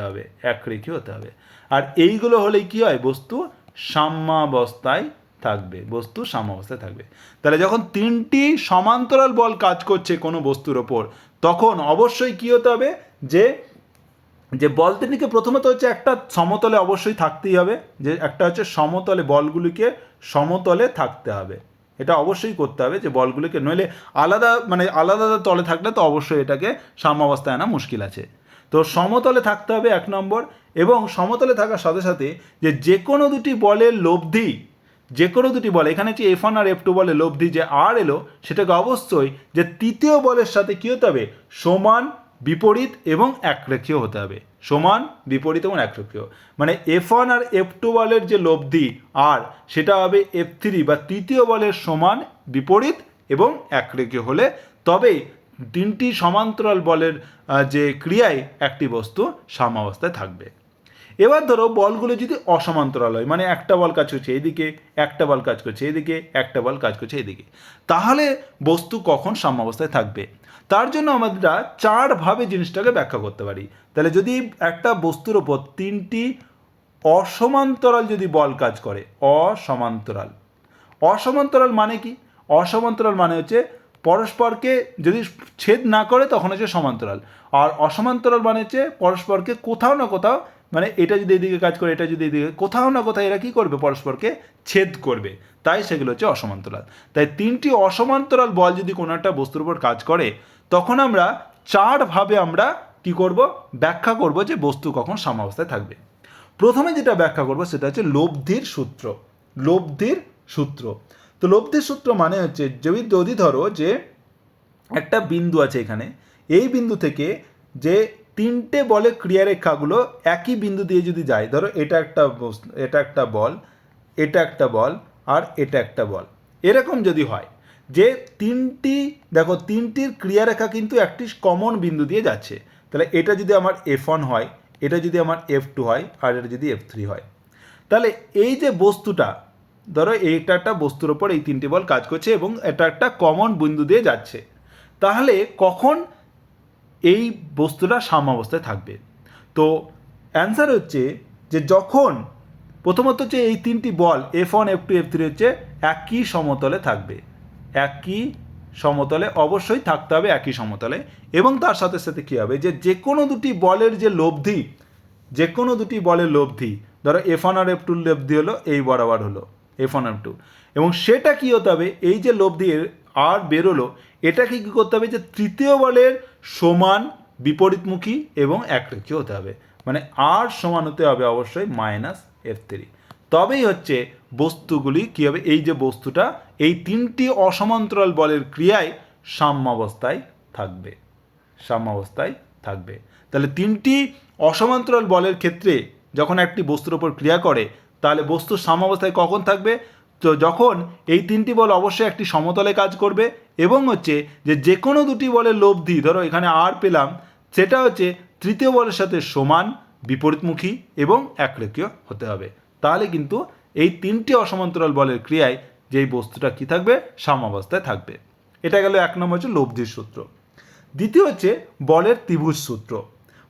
S1: হবে। আর এইগুলো হলেই কি হয়, বস্তু সাম্যাবস্থায় থাকবে, তাহলে যখন 3টি সমান্তরাল বল কাজ করছে কোনো বস্তুর ওপর, তখন অবশ্যই কি হতে হবে যে বল তিনটিকে প্রথমত হচ্ছে একটা সমতলে অবশ্যই থাকতেই হবে, যে একটা হচ্ছে সমতলে, বলগুলিকে সমতলে থাকতে হবে, এটা অবশ্যই করতে হবে, যে বলগুলিকে, নইলে আলাদা তলে থাকলে তো অবশ্যই এটাকে সাম্যাবস্থায় আনা মুশকিল আছে। তো সমতলে থাকতে হবে 1 নম্বর, এবং সমতলে থাকার সাথে সাথে যে কোনো দুটি বলের লব্ধি, এখানে যে F1 আর F2 বলের লব্ধি যে R এলো, সেটাকে অবশ্যই যে তৃতীয় বলের সাথে কী হতে হবে, সমান, বিপরীত এবং একরেখীয় হতে হবে, সমান, বিপরীত এবং একরেখীয়। মানে F1 আর F2 বলের যে লব্ধি R, সেটা হবে F3 বা তৃতীয় বলের সমান, বিপরীত এবং একরেখীয় হলে তবেই তিনটি সমান্তরাল বলের যে ক্রিয়ায় একটি বস্তু সাম্যাবস্থায় থাকবে। এবার ধরো বলগুলো যদি অসমান্তরাল হয়, মানে একটা বল কাজ করছে এইদিকে, একটা বল কাজ করছে এইদিকে, একটা বল কাজ করছে এইদিকে, তাহলে বস্তু কখন সাম্যাবস্থায় থাকবে? তার জন্য আমরা চারভাবে জিনিসটাকে ব্যাখ্যা করতে পারি। তাহলে যদি একটা বস্তুর ওপর তিনটি অসমান্তরাল যদি বল কাজ করে, অসমান্তরাল, অসমান্তরাল মানে কি? অসমান্তরাল মানে হচ্ছে পরস্পরকে যদি ছেদ না করে তখন হচ্ছে সমান্তরাল, আর অসমান্তরাল মানে হচ্ছে পরস্পরকে কোথাও না কোথাও, মানে এটা যদি এদিকে কাজ করে এটা যদি এদিকে, কোথাও না কোথাও এরা কী করবে? পরস্পরকে ছেদ করবে, তাই সেগুলো হচ্ছে অসমান্তরাল। তাই তিনটি অসমান্তরাল বল যদি কোনো একটা বস্তুর উপর কাজ করে, তখন আমরা চারভাবে আমরা কি করব? ব্যাখ্যা করব যে বস্তু কখন সাম্যাবস্থায় থাকবে। প্রথমে যেটা ব্যাখ্যা করব সেটা হচ্ছে লব্ধির সূত্র। লব্ধির সূত্র, তো লব্ধির সূত্র মানে হচ্ছে যদি ধরো যে একটা বিন্দু আছে এখানে, এই বিন্দু থেকে যে তিনটে বলের ক্রিয়ারেখাগুলো একই বিন্দু দিয়ে যদি যায়, ধরো এটা একটা বল, এটা একটা বল, আর এটা একটা বল, এরকম যদি হয় যে তিনটি, দেখো তিনটির ক্রিয়ারেখা কিন্তু একটি কমন বিন্দু দিয়ে যাচ্ছে, তাহলে এটা যদি আমার F1 হয়, এটা যদি আমার F2 হয়, আর এটা যদি F3 হয়, তাহলে এই যে বস্তুটা, ধরো এইটা একটা বস্তুর ওপর এই তিনটি বল কাজ করছে এবং এটা একটা কমন বিন্দু দিয়ে যাচ্ছে, তাহলে কখন এই বস্তুটা সাম্যাবস্থায় থাকবে? তো অ্যান্সার হচ্ছে যে যখন প্রথমত হচ্ছে এই তিনটি বল F1, F2, F3 হচ্ছে একই সমতলে থাকবে, একই সমতলে অবশ্যই থাকতে হবে, একই সমতলে। এবং তার সাথে সাথে কী হবে? যে কোনো দুটি বলের যে লব্ধি, যে কোনো দুটি বলের লব্ধি, ধরো F1 আর F2 লব্ধি হলো এই বরাবর হলো F1 F2, এবং সেটা কী হতে হবে? এই যে লব্ধি আর বেরোলো, এটাকে কী করতে হবে? যে তৃতীয় বলের সমান, বিপরীতমুখী এবং একরেখীয় হতে হবে, মানে আর সমান হতে হবে অবশ্যই -F3, তবেই হচ্ছে বস্তুগুলি কী হবে? এই যে বস্তুটা এই তিনটি অসমান্তরাল বলের ক্রিয়ায় সাম্যাবস্থায় থাকবে, সাম্যাবস্থায় থাকবে। তাহলে তিনটি অসমান্তরাল বলের ক্ষেত্রে যখন একটি বস্তুর ওপর ক্রিয়া করে, তাহলে বস্তু সাম্যাবস্থায় কখন থাকবে? তো যখন এই তিনটি বল অবশ্যই একটি সমতলে কাজ করবে, এবং হচ্ছে যে কোনো দুটি বলের লব্ধি, ধরো এখানে আর পেলাম, সেটা হচ্ছে তৃতীয় বলের সাথে সমান, বিপরীতমুখী এবং একরেখীয় হতে হবে, তাহলে কিন্তু এই তিনটি অসমান্তরাল বলের ক্রিয়ায় যেই বস্তুটা কী থাকবে? সাম্যাবস্থায় থাকবে। এটা গেল এক নম্বর হচ্ছে লব্ধির সূত্র। দ্বিতীয় হচ্ছে বলের ত্রিভুজ সূত্র।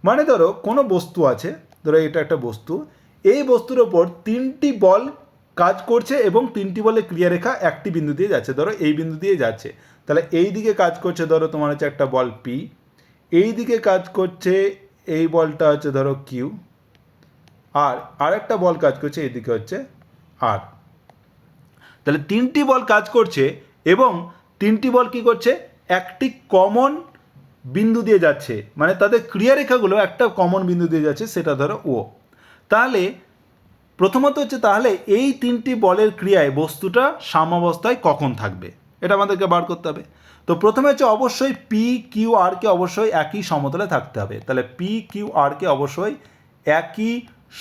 S1: মানে ধরো কোনো বস্তু আছে, ধরো এটা একটা বস্তু, এই বস্তুর ওপর তিনটি বল কাজ করছে এবং তিনটি বলের ক্রিয়ারেখা একটি বিন্দু দিয়ে যাচ্ছে, ধরো এই বিন্দু দিয়ে যাচ্ছে, তাহলে এই দিকে কাজ করছে ধরো তোমার হচ্ছে একটা বল P, এই দিকে কাজ করছে এই বলটা হচ্ছে ধরো Q, আর আরেকটা বল কাজ করছে এইদিকে হচ্ছে R। তাহলে তিনটি বল কাজ করছে এবং তিনটি বল কী করছে? একটি কমন বিন্দু দিয়ে যাচ্ছে, মানে তাদের ক্রিয়ারেখাগুলো একটা কমন বিন্দু দিয়ে যাচ্ছে, সেটা ধরো O। তাহলে প্রথমত হচ্ছে তাহলে এই তিনটি বলের ক্রিয়ায় বস্তুটা সাম্যাবস্থায় কখন থাকবে, এটা আমাদেরকে বার করতে হবে। তো প্রথমে হচ্ছে অবশ্যই PQRকে অবশ্যই একই সমতলে থাকতে হবে, তাহলে PQRকে অবশ্যই একই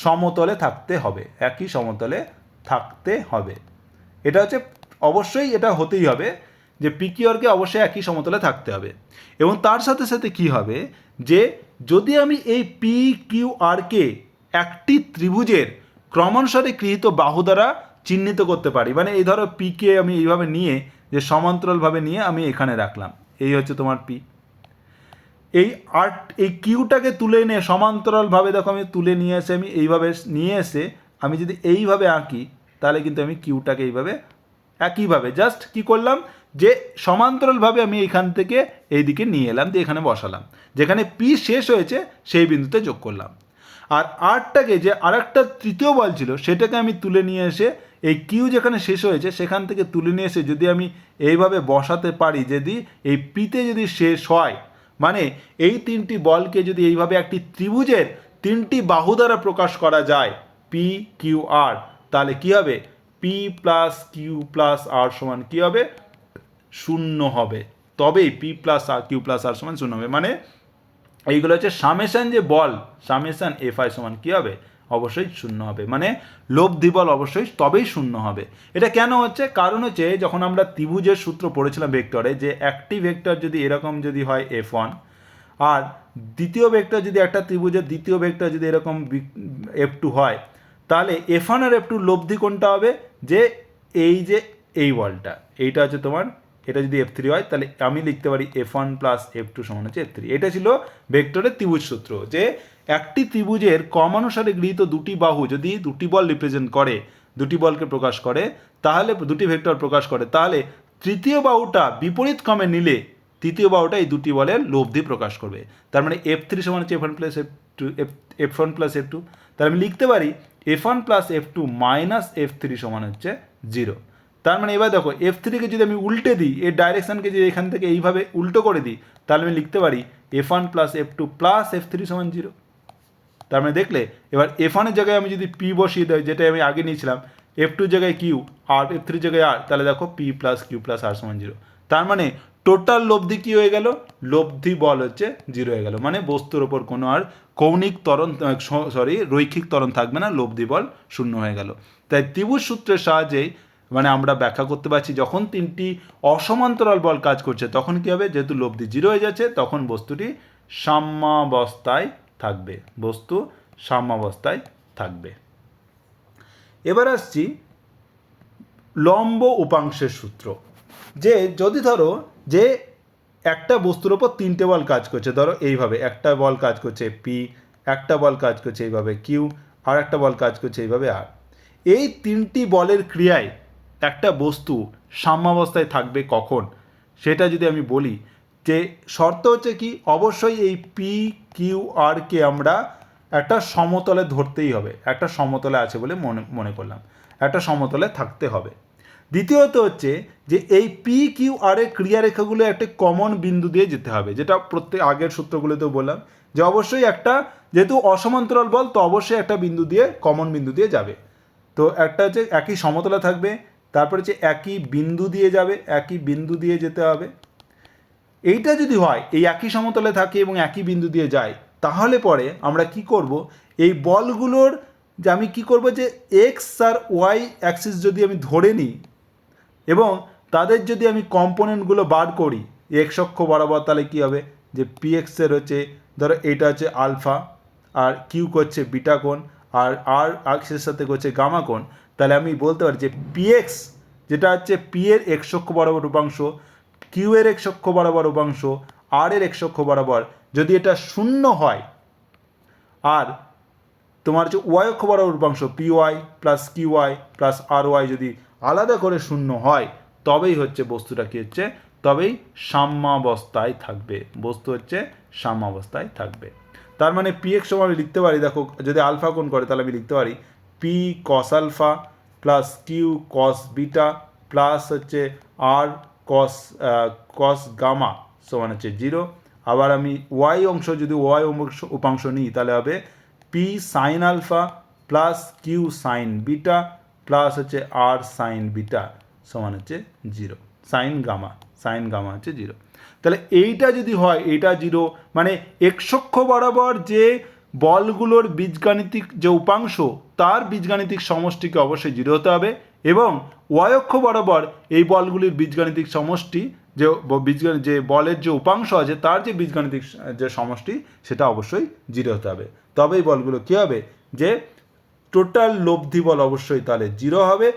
S1: সমতলে থাকতে হবে, একই সমতলে থাকতে হবে, এটা হচ্ছে অবশ্যই, এটা হতেই হবে যে PQRকে অবশ্যই একই সমতলে থাকতে হবে। এবং তার সাথে সাথে কি হবে? যে যদি আমি এই PQRকে একটি ত্রিভুজের ক্রমানুসারে গৃহীত বাহু দ্বারা চিহ্নিত করতে পারি, মানে এই ধরো পিকে আমি এইভাবে নিয়ে, যে সমান্তরালভাবে নিয়ে আমি এখানে রাখলাম, এই হচ্ছে তোমার P, এই কিউটাকে তুলে এনে সমান্তরালভাবে দেখো আমি তুলে নিয়ে এসে, আমি এইভাবে নিয়ে এসে আমি যদি এইভাবে আঁকি, তাহলে কিন্তু আমি কিউটাকে এইভাবে একইভাবে জাস্ট কি করলাম, যে সমান্তরালভাবে আমি এখান থেকে এই দিকে নিয়ে এলাম, দিয়ে এখানে বসালাম, যেখানে P শেষ হয়েছে সেই বিন্দুতে যোগ করলাম। আর আরটাকে, যে আরেকটা তৃতীয় বল ছিল, সেটাকে আমি তুলে নিয়ে এসে এই কিউ যেখানে শেষ হয়েছে সেখান থেকে তুলে নিয়ে এসে যদি আমি এইভাবে বসাতে পারি, যদি এই পিতে যদি শেষ হয়, মানে এই তিনটি বলকে যদি এইভাবে একটি ত্রিভুজের তিনটি বাহু দ্বারা প্রকাশ করা যায়, PQR, তাহলে কি হবে? P+Q+R সমান কী হবে? 0 হবে, তবেই P+Q+R সমান 0 হবে। মানে এইগুলো হচ্ছে সামেশান, যে বল সামেশান FI সমান কী হবে? অবশ্যই শূন্য হবে, মানে লব্ধি বল অবশ্যই তবেই শূন্য হবে। এটা কেন হচ্ছে? কারণ হচ্ছে যখন আমরা ত্রিভুজের সূত্র পড়েছিলাম ভেক্টরে, যে একটি ভেক্টর যদি এরকম যদি হয় F1, আর দ্বিতীয় ভেক্টর যদি একটা ত্রিভুজের দ্বিতীয় ভেক্টর যদি এরকম F2 হয়, তাহলে F1 আর F2 লব্ধি কোনটা হবে? যে এই বলটা, এইটা হচ্ছে তোমার, এটা যদি F3 হয় তাহলে আমি লিখতে পারি F1 প্লাস F2 সমান হচ্ছে F3। এটা ছিল ভেক্টরের ত্রিভুজ সূত্র, যে একটি ত্রিভুজের ক্রমানুসারে গৃহীত দুটি বাহু যদি দুটি বল রিপ্রেজেন্ট করে, দুটি বলকে প্রকাশ করে, তাহলে দুটি ভেক্টর প্রকাশ করে, তাহলে তৃতীয় বাহুটা বিপরীত ক্রমে নিলে তৃতীয় বাহুটা এই দুটি বলের লব্ধি প্রকাশ করবে। তার মানে F3 সমান হচ্ছে F1 plus F2, F1 plus F2। তাহলে আমি লিখতে পারি F1 plus F2 minus F3 সমান হচ্ছে 0। তার মানে এবার দেখো F3কে যদি আমি উল্টে দিই, এর ডাইরেকশানকে যদি এখান থেকে এইভাবে উল্টো করে দিই, তাহলে আমি লিখতে পারি F1 plus F2 plus F3 সমান 0। তার মানে দেখলে এবার F1 এর জায়গায় আমি যদি P বসিয়ে দেয়, যেটা আমি আগে নিয়েছিলাম, F2 জায়গায় Q আর F3 জায়গায় R, তাহলে দেখো P plus Q plus R সমান 0। তার মানে টোটাল লব্ধি কী হয়ে গেল? লব্ধি বল হচ্ছে 0 হয়ে গেল, মানে বস্তুর ওপর কোনো আর কৌণিক ত্বরণ রৈখিক ত্বরণ থাকবে না, লব্ধি বল শূন্য হয়ে গেল। তাই ত্রিভুজ সূত্রের সাহায্যেই মানে আমরা ব্যাখ্যা করতে পারছি, যখন তিনটি অসমান্তরাল বল কাজ করছে তখন কী হবে? যেহেতু লব্ধি 0 হয়ে যাচ্ছে, তখন বস্তুটি সাম্যাবস্থায় থাকবে, বস্তু সাম্যাবস্থায় থাকবে। এবার আসছি লম্ব উপাংশের সূত্র, যে যদি ধরো যে একটা বস্তুর ওপর তিনটে বল কাজ করছে, ধরো এইভাবে একটা বল কাজ করছে P, একটা বল কাজ করছে এইভাবে Q, আর একটা বল কাজ করছে এইভাবে R। এই তিনটি বলের ক্রিয়ায় একটা বস্তু সাম্যাবস্থায় থাকবে কখন, সেটা যদি আমি বলি, যে শর্ত হচ্ছে কি, অবশ্যই এই P, Q, R কে আমরা একটা সমতলে ধরতেই হবে, একটা সমতলে আছে বলে মনে করলাম, একটা সমতলে থাকতে হবে। দ্বিতীয়ত হচ্ছে যে এই পি কিউ আর এর ক্রিয়ারেখাগুলো একটা কমন বিন্দু দিয়ে যেতে হবে, যেটা প্রত্যেক আগের সূত্রগুলোতেও বললাম, যে অবশ্যই একটা, যেহেতু অসমান্তরাল বল, তো অবশ্যই একটা বিন্দু দিয়ে, কমন বিন্দু দিয়ে যাবে। তো একটা হচ্ছে একই সমতলে থাকবে, তারপরে হচ্ছে একই বিন্দু দিয়ে যাবে, একই বিন্দু দিয়ে যেতে হবে। এইটা যদি হয়, এই একই সমতলে থাকে এবং একই বিন্দু দিয়ে যায়, তাহলে পরে আমরা কি করব? এই বলগুলোর যে আমি কি করব, যে এক্স আর ওয়াই অ্যাক্সিস যদি আমি ধরে নিই এবং তাদের যদি আমি কম্পোনেন্টগুলো বার করি এক্স অক্ষ বরাবর, তাহলে কী হবে? যে পি এক্সের হচ্ছে, ধরো এইটা হচ্ছে আলফা, আর কিউ করছে বিটা কোণ, আর আর অ্যাক্সিসের সাথে করছে গামা কোণ। তাহলে আমি বলতে পারি যে পি এক্স, যেটা হচ্ছে পি এর এক্স অক্ষ বরাবর উপাংশ, কিউ এর এক্স অক্ষ বরাবর উপাংশ, আর এর এক্স অক্ষ বরাবর, যদি এটা শূন্য হয়, আর তোমার হচ্ছে ওয়াই অক্ষ বরাবর উপাংশ P Y plus Q Y plus R Y যদি আলাদা করে শূন্য হয়, তবেই হচ্ছে বস্তুটা কী হচ্ছে? তবেই সাম্যাবস্থায় থাকবে, বস্তু হচ্ছে সাম্যাবস্থায় থাকবে। তার মানে পি এক্স সমান আমি লিখতে পারি, দেখো যদি আলফা কোণ করে তাহলে আমি লিখতে পারি P cos alpha plus Q cos beta plus হচ্ছে আর কস গামা সমান হচ্ছে 0। আবার আমি ওয়াই অংশ যদি ওয়াই উপাংশ নিই, তাহলে হবে P sine alpha plus Q sine beta plus হচ্ছে আর সাইন বিটা সমান হচ্ছে 0। সাইন গামা হচ্ছে 0। তাহলে এইটা যদি হয়, এইটা 0, মানে এক্স অক্ষ বরাবর যে বলগুলোর বীজগাণিতিক যে উপাংশ, তার বীজগাণিতিক সমষ্টিকে অবশ্যই 0 হতে হবে, এবং ওয়াই অক্ষ বরাবর এই বলগুলির বীজগাণিতিক সমষ্টি, যে বলের যে উপাংশ আছে তার যে বীজগাণিতিক যে সমষ্টি, সেটা অবশ্যই 0 হতে হবে। তবেই বলগুলো কী হবে? যে টোটাল লব্ধি বল অবশ্যই তাহলে 0 হবে,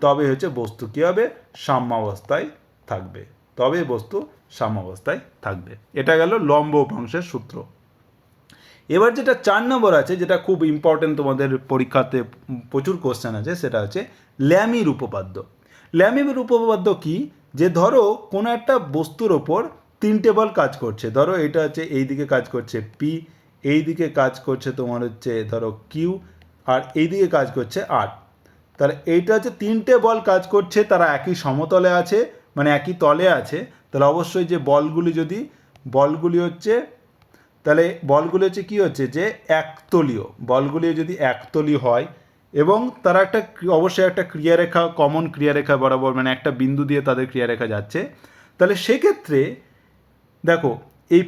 S1: তবে হচ্ছে বস্তু কী হবে? সাম্যাবস্থায় থাকবে, তবে বস্তু সাম্যাবস্থায় থাকবে। এটা গেল লম্ব উপাংশের সূত্র। এবার যেটা 4 নম্বর আছে, যেটা খুব ইম্পর্টেন্ট, তোমাদের পরীক্ষাতে প্রচুর কোশ্চেন আছে, সেটা হচ্ছে ল্যামির উপপাদ্য। ল্যামির উপপাদ্য কি? যে ধরো কোনো একটা বস্তুর ওপর তিনটে বল কাজ করছে, ধরো এটা হচ্ছে এই দিকে কাজ করছে পি, এই দিকে কাজ করছে তোমার হচ্ছে ধরো কিউ, আর এই দিকে কাজ করছে আর। তাহলে এইটা হচ্ছে তিনটে বল কাজ করছে, তারা একই সমতলে আছে, মানে একই তলে আছে। তাহলে অবশ্যই যে বলগুলি হচ্ছে কী হচ্ছে? যে একতলীয়। বলগুলি যদি একতলীয় হয় এবং তারা অবশ্যই একটা ক্রিয়ারেখা, কমন ক্রিয়ারেখা বরাবর, মানে একটা বিন্দু দিয়ে তাদের ক্রিয়ারেখা যাচ্ছে, তাহলে সেক্ষেত্রে দেখো এই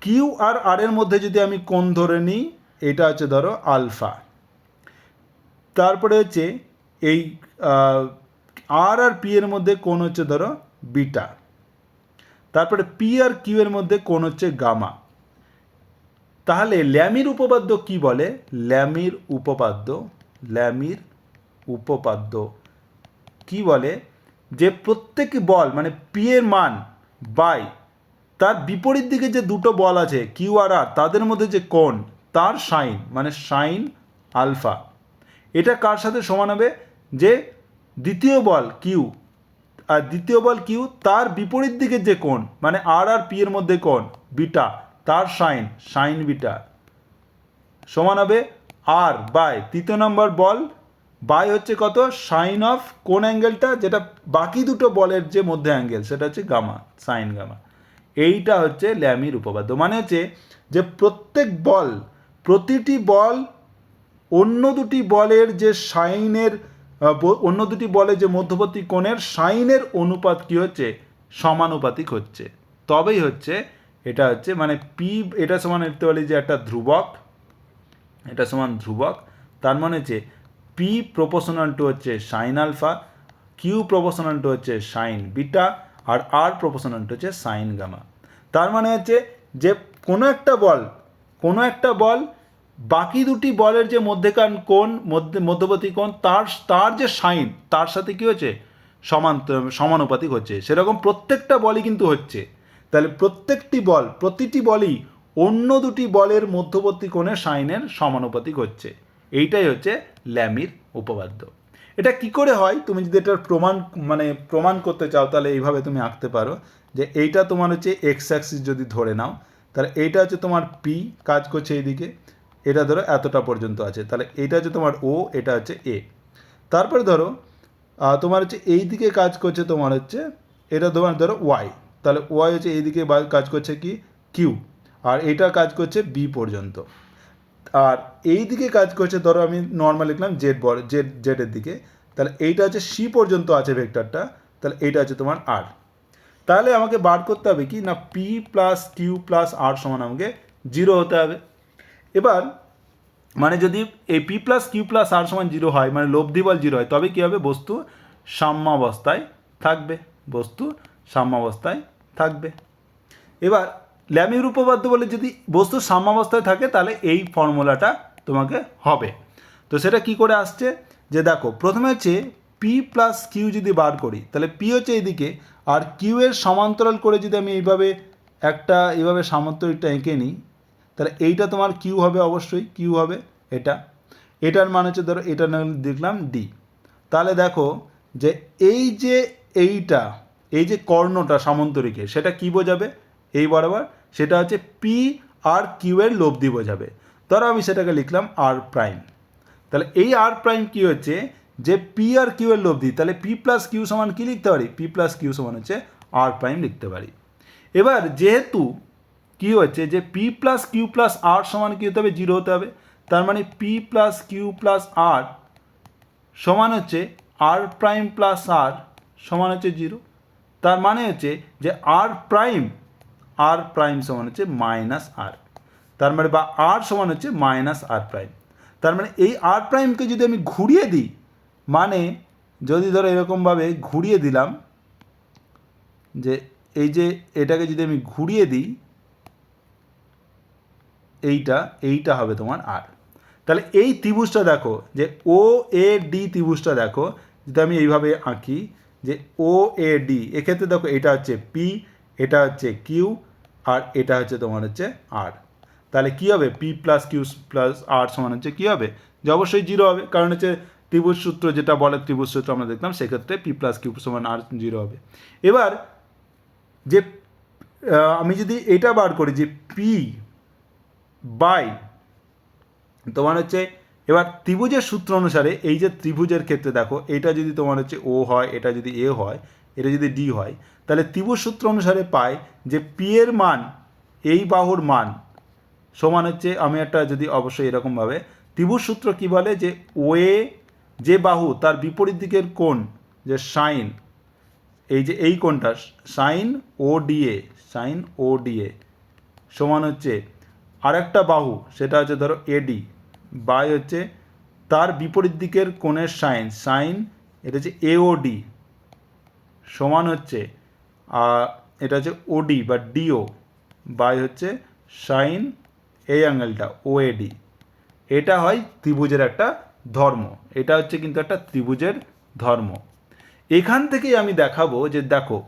S1: কিউ আর আর এর মধ্যে যদি আমি কোণ ধরে নিই, এটা হচ্ছে ধরো আলফা, তারপরে হচ্ছে এই আর আর পি এর মধ্যে কোণ হচ্ছে ধরো বিটা, তারপরে পি আর কিউ এর মধ্যে কোণ হচ্ছে গামা। তাহলে ল্যামির উপপাদ্য কি বলে? ল্যামির উপপাদ্য কি বলে? যে প্রত্যেক বল মানে পি এর মান বাই তার বিপরীত দিকে যে দুটো বল আছে কিউ আর আর, তাদের মধ্যে যে কোণ তার সাইন মানে সাইন আলফা, এটা কার সাথে সমান হবে? যে দ্বিতীয় বল কিউ আর দ্বিতীয় বল কিউ তার বিপরীত দিকে যে কোণ মানে আর আর পি এর মধ্যে কোণ বিটা, তার সাইন বিটা সমান হবে আর বাই তৃতীয় নম্বর বল বাই হচ্ছে কত? সাইন অফ কোন অ্যাঙ্গেলটা, যেটা বাকি দুটো বলের যে মধ্যে অ্যাঙ্গেল সেটা হচ্ছে গামা, সাইন গামা। এইটা হচ্ছে ল্যামির উপপাদ্য। মানে হচ্ছে যে প্রতিটি বল অন্য দুটি বলের যে সাইনের অন্য দুটি বলের যে মধ্যবর্তী কোণের সাইনের অনুপাত কি হচ্ছে? সমানুপাতিক হচ্ছে, তবেই হচ্ছে এটা হচ্ছে মানে পি, এটা সমান লিখতে পারি যে একটা ধ্রুবক, এটা সমান ধ্রুবক, তার মানে হচ্ছে পি প্রপোর্শনাল টু হচ্ছে sine alpha, Q proportional to হচ্ছে সাইন বিটা, আর আর প্রপোর্শনাল টু হচ্ছে সাইন গামা। তার মানে হচ্ছে যে কোনো একটা বল বাকি দুটি বলের যে মধ্যেকার কোণ মধ্যবর্তী কোণ তার যে সাইন তার সাথে কি হচ্ছে? সমানুপাতিক হচ্ছে। সেরকম প্রত্যেকটা বলই কিন্তু হচ্ছে। তাহলে প্রতিটি বলই অন্য দুটি বলের মধ্যবর্তী কোণের সাইনের সমানুপাতিক হচ্ছে। এইটাই হচ্ছে ল্যামির উপপাদ্য। এটা কি করে হয়? তুমি যদি এটার প্রমাণ করতে চাও তাহলে এইভাবে তুমি আঁকতে পারো যে এইটা তোমার হচ্ছে এক্স অ্যাক্সিস যদি ধরে নাও, তাহলে এইটা হচ্ছে তোমার পি কাজ করছে এইদিকে, এটা ধরো এতটা পর্যন্ত আছে, তাহলে এইটা হচ্ছে তোমার ও, এটা হচ্ছে এ। তারপরে ধরো তোমার হচ্ছে এই দিকে কাজ করছে তোমার হচ্ছে এটা তোমার ধরো ওয়াই, তাহলে ওয়াই হচ্ছে এইদিকে কাজ করছে কি? কিউ, আর এটা কাজ করছে বি পর্যন্ত, আর এই দিকে কাজ করছে ধরো আমি নর্মাল লিখলাম জেডের দিকে, তাহলে এইটা হচ্ছে সি পর্যন্ত আছে ভেক্টরটা, তাহলে এইটা হচ্ছে তোমার আর। তাহলে আমাকে বার করতে হবে কি না পি প্লাস কিউ প্লাস আর সমান আমাকে 0 হতে হবে। এবার মানে যদি এই পি প্লাস কিউ প্লাস আর সমান 0 হয় মানে লব্ধি বল 0 হয়, তবে কী হবে? বস্তু সাম্যাবস্থায় থাকবে। এবার ল্যামির উপপাদ্য বলে যদি বস্তু সাম্যাবস্থায় থাকে তাহলে এই ফর্মুলাটা তোমাকে হবে। তো সেটা কি করে আসছে? যে দেখো প্রথমে হচ্ছে পি প্লাস কিউ যদি বার করি তাহলে পি হচ্ছে এইদিকে, আর কিউ এর সমান্তরাল করে যদি আমি এইভাবে সামান্তরিকটা এঁকে নিই, তাহলে এইটা তোমার কিউ হবে, অবশ্যই কিউ হবে। এটার মান হচ্ছে ধরো এটা দেখলাম ডি। তাহলে দেখো যে এই যে কর্ণটা সামান্তরিকে সেটা কি বোঝাবে? এই বরাবর সেটা হচ্ছে পি আর কিউ এর লব্ধি বোঝাবে। ধরো আমি সেটাকে লিখলাম আর প্রাইম। তাহলে এই আর প্রাইম কি হচ্ছে? যে পি আর কিউ এর লব্ধি, তাহলে পি প্লাস কিউ সমান কি লিখতে পারি? পি প্লাস কিউ সমান হচ্ছে আর প্রাইম লিখতে পারি। এবার যেহেতু কি হচ্ছে যে পি প্লাস কিউ প্লাস আর সমান কি হতে হবে? 0 হতে হবে। তার মানে পি প্লাস কিউ প্লাস আর সমান হচ্ছে আর প্রাইম প্লাস আর সমান হচ্ছে 0। তার মানে হচ্ছে যে আর প্রাইম সমান হচ্ছে মাইনাস আর, তার মানে বা আর সমান হচ্ছে মাইনাস আর প্রাইম। তার মানে এই আর প্রাইমকে যদি আমি ঘুরিয়ে দিই, মানে যদি ধরো এরকমভাবে ঘুরিয়ে দিলাম, যে এই যে এটাকে যদি আমি ঘুরিয়ে দিই, এইটা হবে তোমার আর। তাহলে এই ত্রিভুজটা দেখো যে ও এ ডি ত্রিভুজটা দেখো, যদি আমি এইভাবে আঁকি যে ও এ ডি, এক্ষেত্রে দেখো এটা হচ্ছে পি, এটা হচ্ছে কিউ, আর এটা হচ্ছে তোমার হচ্ছে আর। তাহলে কী হবে? পি প্লাস কিউ প্লাস আর সমান হচ্ছে কী হবে? যে অবশ্যই 0 হবে, কারণ হচ্ছে ত্রিভুজ সূত্র যেটা বলে ত্রিভুজ সূত্র আমরা দেখলাম, সেক্ষেত্রে পি প্লাস কিউ সমান আর 0 হবে। এবার যে আমি যদি এটা বার করি যে পি বাই তোমার হচ্ছে এবার ত্রিভুজের সূত্র অনুসারে এই যে ত্রিভুজের ক্ষেত্রে দেখো এটা যদি তোমার হচ্ছে ও হয়, এটা যদি এ হয়, এটা যদি ডি হয়, তাহলে ত্রিভুজ সূত্র অনুসারে পাই যে পি এর মান এই বাহুর মান সমান হচ্ছে, আমি একটা যদি অবশ্যই এরকমভাবে ত্রিভুজ সূত্র কী বলে যে ও এ যে বাহু তার বিপরীত দিকের কোণ যে সাইন, এই যে এই কোণটা সাইন ও ডিএ সমান হচ্ছে আরেকটা বাহু সেটা হচ্ছে ধরো এডি বাই হচ্ছে তার বিপরীত দিকের কোণের সাইন, সাইন এটা হচ্ছে এওডি সমান হচ্ছে এটা হচ্ছে ওডি বা ডিও বাই হচ্ছে সাইন এই অ্যাঙ্গেলটা ওএডি। এটা হয় ত্রিভুজের একটা ধর্ম, এটা হচ্ছে কিন্তু একটা ত্রিভুজের ধর্ম। এখান থেকেই আমি দেখাবো যে দেখো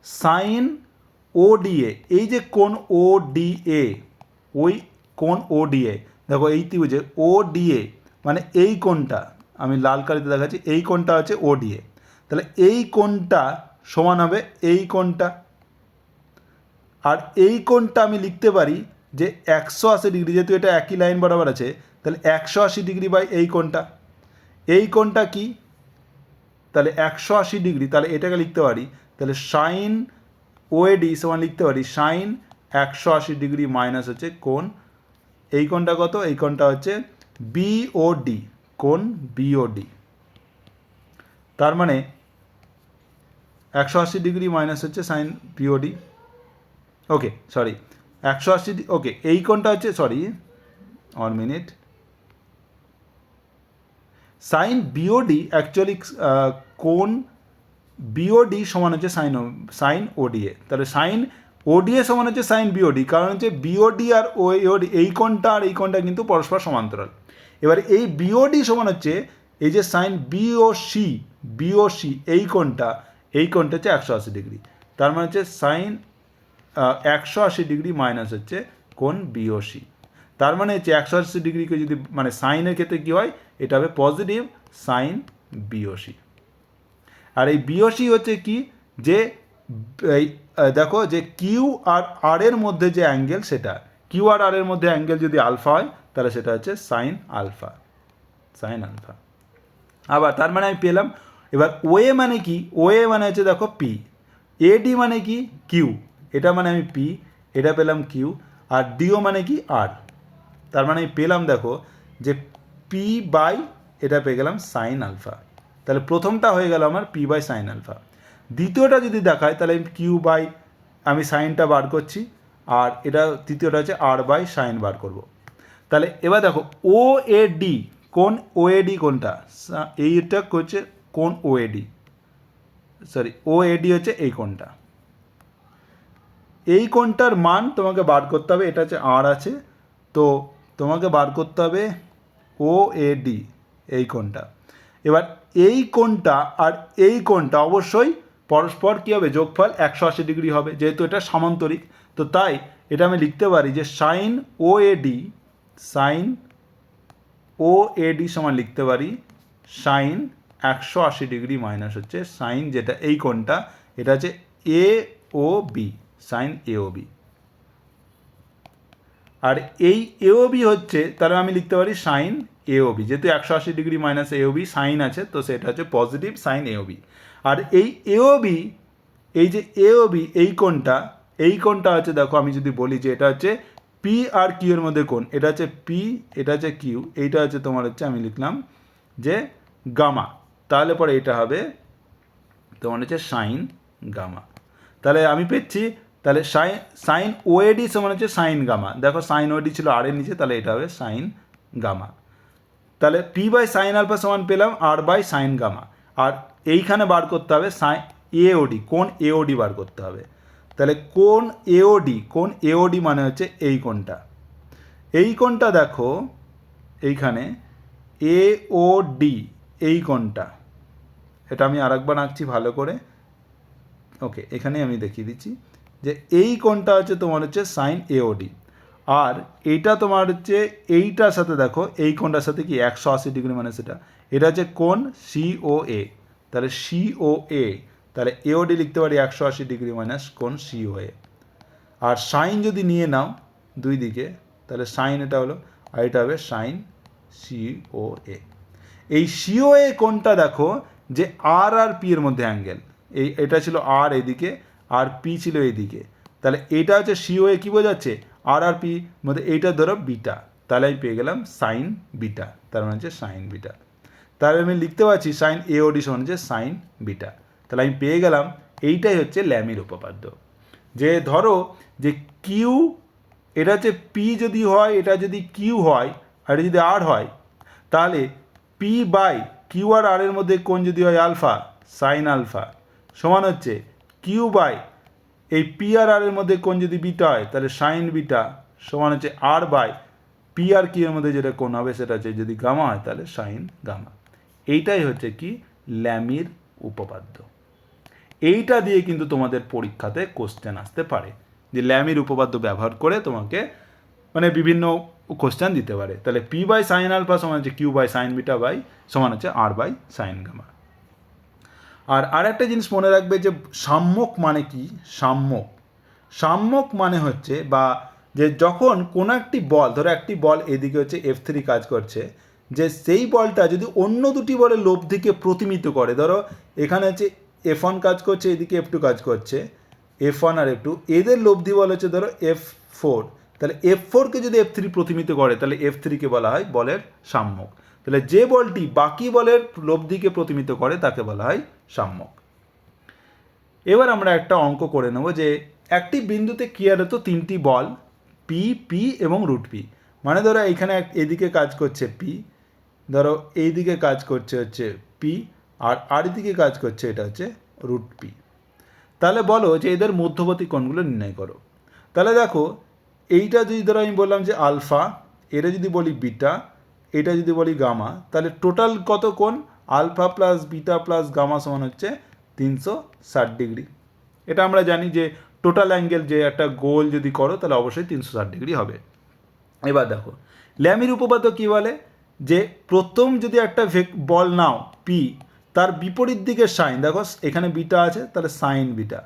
S1: সাইন ওডিএ, এই যে কোণ ওডিএ, ওই কোণ ওডিএ দেখো এই ত্রিভুজে ওডিএ মানে এই কোণটা আমি লাল কালিতে দেখাচ্ছি, এই কোণটা হচ্ছে ওডিএ। তাহলে এই কোণটা সমান হবে এই কোণটা, আর এই কোণটা আমি লিখতে পারি যে 180 ডিগ্রি, যেহেতু এটা একই লাইন বরাবর আছে তাহলে 180 ডিগ্রি বাই এই কোণটা। এই কোণটা কি, তাহলে 180 ডিগ্রি, তাহলে এটাকে লিখতে পারি তাহলে সাইন ওএডি সমান লিখতে পারি সাইন 180 ডিগ্রি মাইনাস হচ্ছে কোণ, এই কোণটা কত, এই কোণটা হচ্ছে বিওডি, কোণ বিওডি। তার মানে 180 ডিগ্রি মাইনাস হচ্ছে sine BOD, okay sorry 180, okay এই কোণটা হচ্ছে, sorry 1 minute, sine BOD actually কোণ বিওডি সমান হচ্ছে সাইন ওডিএ, তাহলে সাইন ওডিএ সমান হচ্ছে সাইন বিওডি, কারণ হচ্ছে বিওডি আর ওডি এই কোণটা আর এই কোণটা কিন্তু পরস্পর সমান্তরাল। এবার এই বিওডি সমান হচ্ছে এই যে সাইন বিওসি, বিওসি এই কোণটা হচ্ছে 180 ডিগ্রি, তার মানে হচ্ছে সাইন 180 ডিগ্রি মাইনাস হচ্ছে কোণ বিওসি। তার মানে হচ্ছে 180 ডিগ্রিকে যদি মানে সাইনের ক্ষেত্রে কী হয়, এটা হবে পজিটিভ সাইন বিওসি। আর এই বিওসি হচ্ছে কি, যে এই দেখো যে কিউ আর আর এর মধ্যে যে অ্যাঙ্গেল, সেটা কিউ আর আর এর মধ্যে অ্যাঙ্গেল যদি আলফা হয় তাহলে সেটা হচ্ছে সাইন আলফা, সাইন আলফা। আবার তার মানে আমি পেলাম, এবার ওএ মানে কি, ওএ মানে হচ্ছে দেখো পি, এডি মানে কি কিউ, এটা মানে আমি পি, এটা পেলাম কিউ, আর ডিও মানে কি আর, তার মানে আমি পেলাম দেখো যে পি বাই এটা পেয়ে গেলাম সাইন আলফা। তাহলে প্রথমটা হয়ে গেল আমার পি বাই সাইন আলফা। দ্বিতীয়টা যদি দেখায় তাহলে আমি কিউ বাই আমি সাইনটা বার করছি, আর এটা তৃতীয়টা হচ্ছে আর বাই সাইন বার করব। তাহলে এবার দেখো ও এ ডি, কোন ও এ ডি কোনটা, এইটা হচ্ছে কোন O A D, sorry O A D হচ্ছে এই কোনটা, এই কোনটার মান তোমাকে বার করতে হবে, এটা হচ্ছে আর আছে, তো তোমাকে বার করতে হবে ও এ ডি এই কোনটা। এবার এই কোণটা আর এই কোণটা অবশ্যই পরস্পর কী হবে, যোগফল 180 ডিগ্রি হবে, যেহেতু এটা সামান্তরিক। তো তাই এটা আমি লিখতে পারি যে সাইন ও এডি, সাইন ও এডি সমান লিখতে পারি সাইন 180 ডিগ্রি মাইনাস হচ্ছে সাইন যেটা এই কোণটা, এটা হচ্ছে এ ও বি, সাইন এ ও বি। আর এই এওবি হচ্ছে, তাহলে আমি লিখতে পারি সাইন এওবি, যেহেতু 180 ডিগ্রি মাইনাস এওবি সাইন আছে, তো সেটা হচ্ছে পজিটিভ সাইন এওবি। আর এই এওবি, এই যে এওবি এই কোণটা হচ্ছে দেখো আমি যদি বলি যে এটা হচ্ছে পি আর কিউ এর মধ্যে কোণ, এটা হচ্ছে পি, এটা হচ্ছে কিউ, এইটা হচ্ছে তোমার হচ্ছে আমি লিখলাম যে গামা, তাহলে পরে এটা হবে তোমার হচ্ছে সাইন গামা। তাহলে আমি পেয়েছি তাহলে সাইন ওএডি সমান হচ্ছে সাইন গামা, দেখো সাইন ওএডি ছিল আর এর নিচে, তাহলে এটা হবে সাইন গামা। তাহলে পি বাই সাইন আলফা সমান পেলাম আর বাই সাইন গামা, আর এইখানে বার করতে হবে সাইন এওডি, কোন এওডি বার করতে হবে। তাহলে কোন এওডি মানে হচ্ছে এই কোণটা, এই কোণটা দেখো এইখানে এওডি এই কোণটা, এটা আমি আরেকবার আঁকছি ভালো করে, ওকে এখানে আমি দেখিয়ে দিচ্ছি যে এই কোণটা হচ্ছে তোমার হচ্ছে সাইন এওডি, আর এইটা তোমার হচ্ছে এইটার সাথে দেখো এই কোণটার সাথে কি 180 ডিগ্রি মানে সেটা, এটা হচ্ছে কোণ সিওএ, তাহলে সিওএ, তাহলে এওডি লিখতে পারি 180 ডিগ্রি মাইনাস কোণ সিওএ। আর সাইন যদি নিয়ে নাও দুই দিকে, তাহলে সাইন এটা হলো, আর এটা হবে সাইন সিওএ। এই সিওএ কোণটা দেখো যে আর পি এর মধ্যে অ্যাঙ্গেল, এটা ছিল আর এদিকে আর পি ছিল এইদিকে, তাহলে এটা হচ্ছে সিওএ কী বোঝাচ্ছে আর পি মধ্যে, এইটা ধরো বিটা, তাহলে আমি পেয়ে গেলাম সাইন বিটা, তার মানে হচ্ছে সাইন বিটা। তাহলে আমি লিখতে পারছি সাইন এওডি সমান হচ্ছে সাইন বিটা, তাহলে আমি পেয়ে গেলাম এইটাই হচ্ছে ল্যামির উপপাদ্য। যে ধরো যে কিউ এটা হচ্ছে পি যদি হয়, এটা যদি কিউ হয় আর এটা যদি আর হয়, তাহলে পি বাই কিউ আর আর এর মধ্যে কোণ যদি হয় আলফা, সাইন আলফা, সমান হচ্ছে কিউ বাই এই পি আর আর এর মধ্যে কোণ যদি বিটা হয় তাহলে সাইন বিটা, সমান হচ্ছে R by P R Q এর মধ্যে যেটা কোণ হবে সেটা হচ্ছে যদি গামা হয় তাহলে সাইন গামা। এইটাই হচ্ছে কি ল্যামির উপপাদ্য। এইটা দিয়ে কিন্তু তোমাদের পরীক্ষাতে কোশ্চেন আসতে পারে, যে ল্যামির উপপাদ্য ব্যবহার করে তোমাকে মানে বিভিন্ন কোশ্চেন দিতে পারে। তাহলে পি বাই সাইন আলফা সমান হচ্ছে Q by sine beta by সমান হচ্ছে আর বাই সাইন গামা। আর একটা জিনিস মনে রাখবে যে সাম্যক মানে কি, সাম্যক মানে হচ্ছে বা যে যখন কোনো একটি বল, ধরো একটি বল এদিকে হচ্ছে F3 কাজ করছে, যে সেই বলটা যদি অন্য দুটি বলের লব্ধিকে প্রতিমিত করে, ধরো এখানে হচ্ছে F1 কাজ করছে, এদিকে F2 কাজ করছে, F1 আর F2 এদের লব্ধি বল হচ্ছে ধরো F4, তাহলে F4কে যদি F3 প্রতিমিত করে তাহলে F3কে বলা হয় বলের সাম্যক। তাহলে যে বলটি বাকি বলের লব্ধিকে প্রতিমিত করে তাকে বলা হয় সাম্যক। এবার আমরা একটা অঙ্ক করে নেব যে একটি বিন্দুতে ক্রিয়ারত তিনটি বল পি, পি এবং রুট পি, মানে ধরো এখানে এদিকে কাজ করছে পি, ধরো এইদিকে কাজ করছে হচ্ছে পি, আর দিকে কাজ করছে এটা হচ্ছে রুট পি। তাহলে বলো যে এদের মধ্যবর্তী কোণগুলো নির্ণয় করো। তাহলে দেখো এইটা যদি ধরো আমি বললাম যে আলফা, এটা যদি বলি বিটা, এটা যদি বলি গামা, তাহলে টোটাল কত কোণ? Alpha plus beta plus gamma সমান হচ্ছে 360 ডিগ্রি। এটা আমরা জানি যে টোটাল অ্যাঙ্গেল যে একটা গোল যদি করো তাহলে অবশ্যই 360 ডিগ্রি হবে। এবার দেখো ল্যামির উপপাদ্য কী বলে, যে প্রথম যদি একটা বল নাও পি, তার বিপরীত দিকের সাইন, দেখো এখানে বিটা আছে তাহলে সাইন বিটা,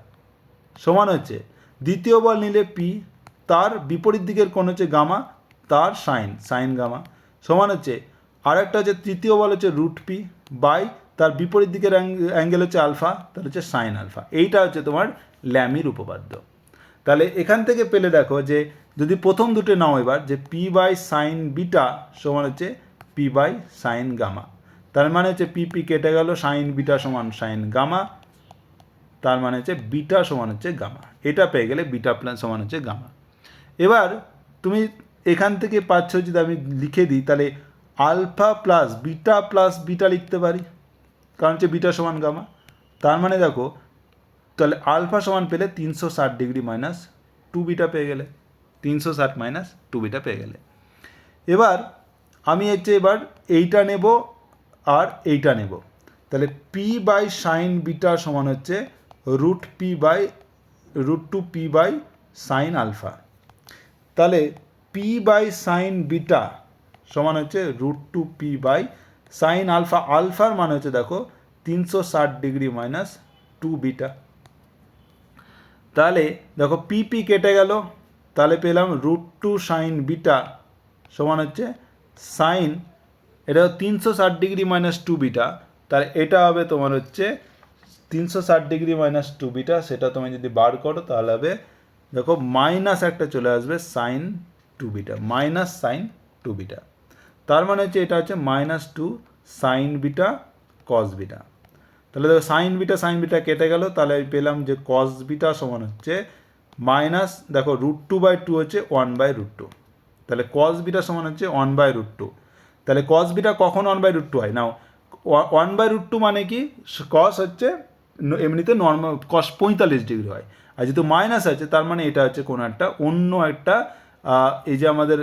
S1: সমান হচ্ছে দ্বিতীয় বল নিলে পি, তার বিপরীত দিকের কোণ হচ্ছে গামা, তার সাইন গামা, সমান হচ্ছে আরেকটা হচ্ছে তৃতীয় বল হচ্ছে রুট পি বাই তার বিপরীত দিকের অ্যাঙ্গেল হচ্ছে আলফা, তাহলে হচ্ছে সাইন আলফা। এইটা হচ্ছে তোমার ল্যামির উপপাদ্য। তাহলে এখান থেকে পেলে দেখো যে যদি প্রথম দুটো নাও এবার, যে পি বাই সাইন বিটা সমান হচ্ছে পি বাই সাইন গামা, তার মানে হচ্ছে পি পি কেটে গেল, সাইন বিটা সমান সাইন গামা, তার মানে হচ্ছে বিটা সমান হচ্ছে গামা। এটা পেয়ে গেলে বিটা প্লাস সমান হচ্ছে গামা। এবার তুমি এখান থেকে পাচ্ছ, যদি আমি লিখে দিই তাহলে আলফা প্লাস বিটা লিখতে পারি, কারণ হচ্ছে বিটা সমান গামা। তার মানে দেখো তাহলে আলফা সমান পেলে 360 ডিগ্রি মাইনাস 2 বিটা পেয়ে গেলে, 360 মাইনাস 2 বিটা পেয়ে গেলে। এবার আমি হচ্ছে এবার এইটা নেব আর এইটা নেব, তাহলে পি বাই সাইন বিটা সমান হচ্ছে root two P by sine alpha. তাহলে পি বাই সাইন বিটা সমান হচ্ছে root two P by sine alpha, আলফার মানে হচ্ছে দেখো 360 ডিগ্রি মাইনাস 2 বিটা। তাহলে দেখো পি পি কেটে গেল, তাহলে পেলাম রুট টু সাইন বিটা সমান হচ্ছে সাইন, এটা 360 ডিগ্রি মাইনাস 2 বিটা, তাহলে এটা হবে তোমার হচ্ছে 360 ডিগ্রি মাইনাস 2 বিটা, সেটা তুমি যদি বার করো তাহলে হবে দেখো মাইনাস একটা চলে আসবে sine 2 beta, minus sine 2 beta, তার মানে হচ্ছে এটা হচ্ছে minus 2 sine beta cos beta. তাহলে দেখো সাইন বিটা কেটে গেল, তাহলে পেলাম যে কস বিটা সমান হচ্ছে মাইনাস, দেখো রুট 2/2 হচ্ছে 1/√2, তাহলে কস বিটা সমান হচ্ছে 1/√2। তাহলে কস বিটা কখন 1/√2 হয়? নাও 1/√2 মানে কি, কস হচ্ছে এমনিতে নর্মাল কস 45 ডিগ্রি হয়, আর যেহেতু মাইনাস আছে তার মানে এটা হচ্ছে কোনো একটা অন্য একটা এই যে আমাদের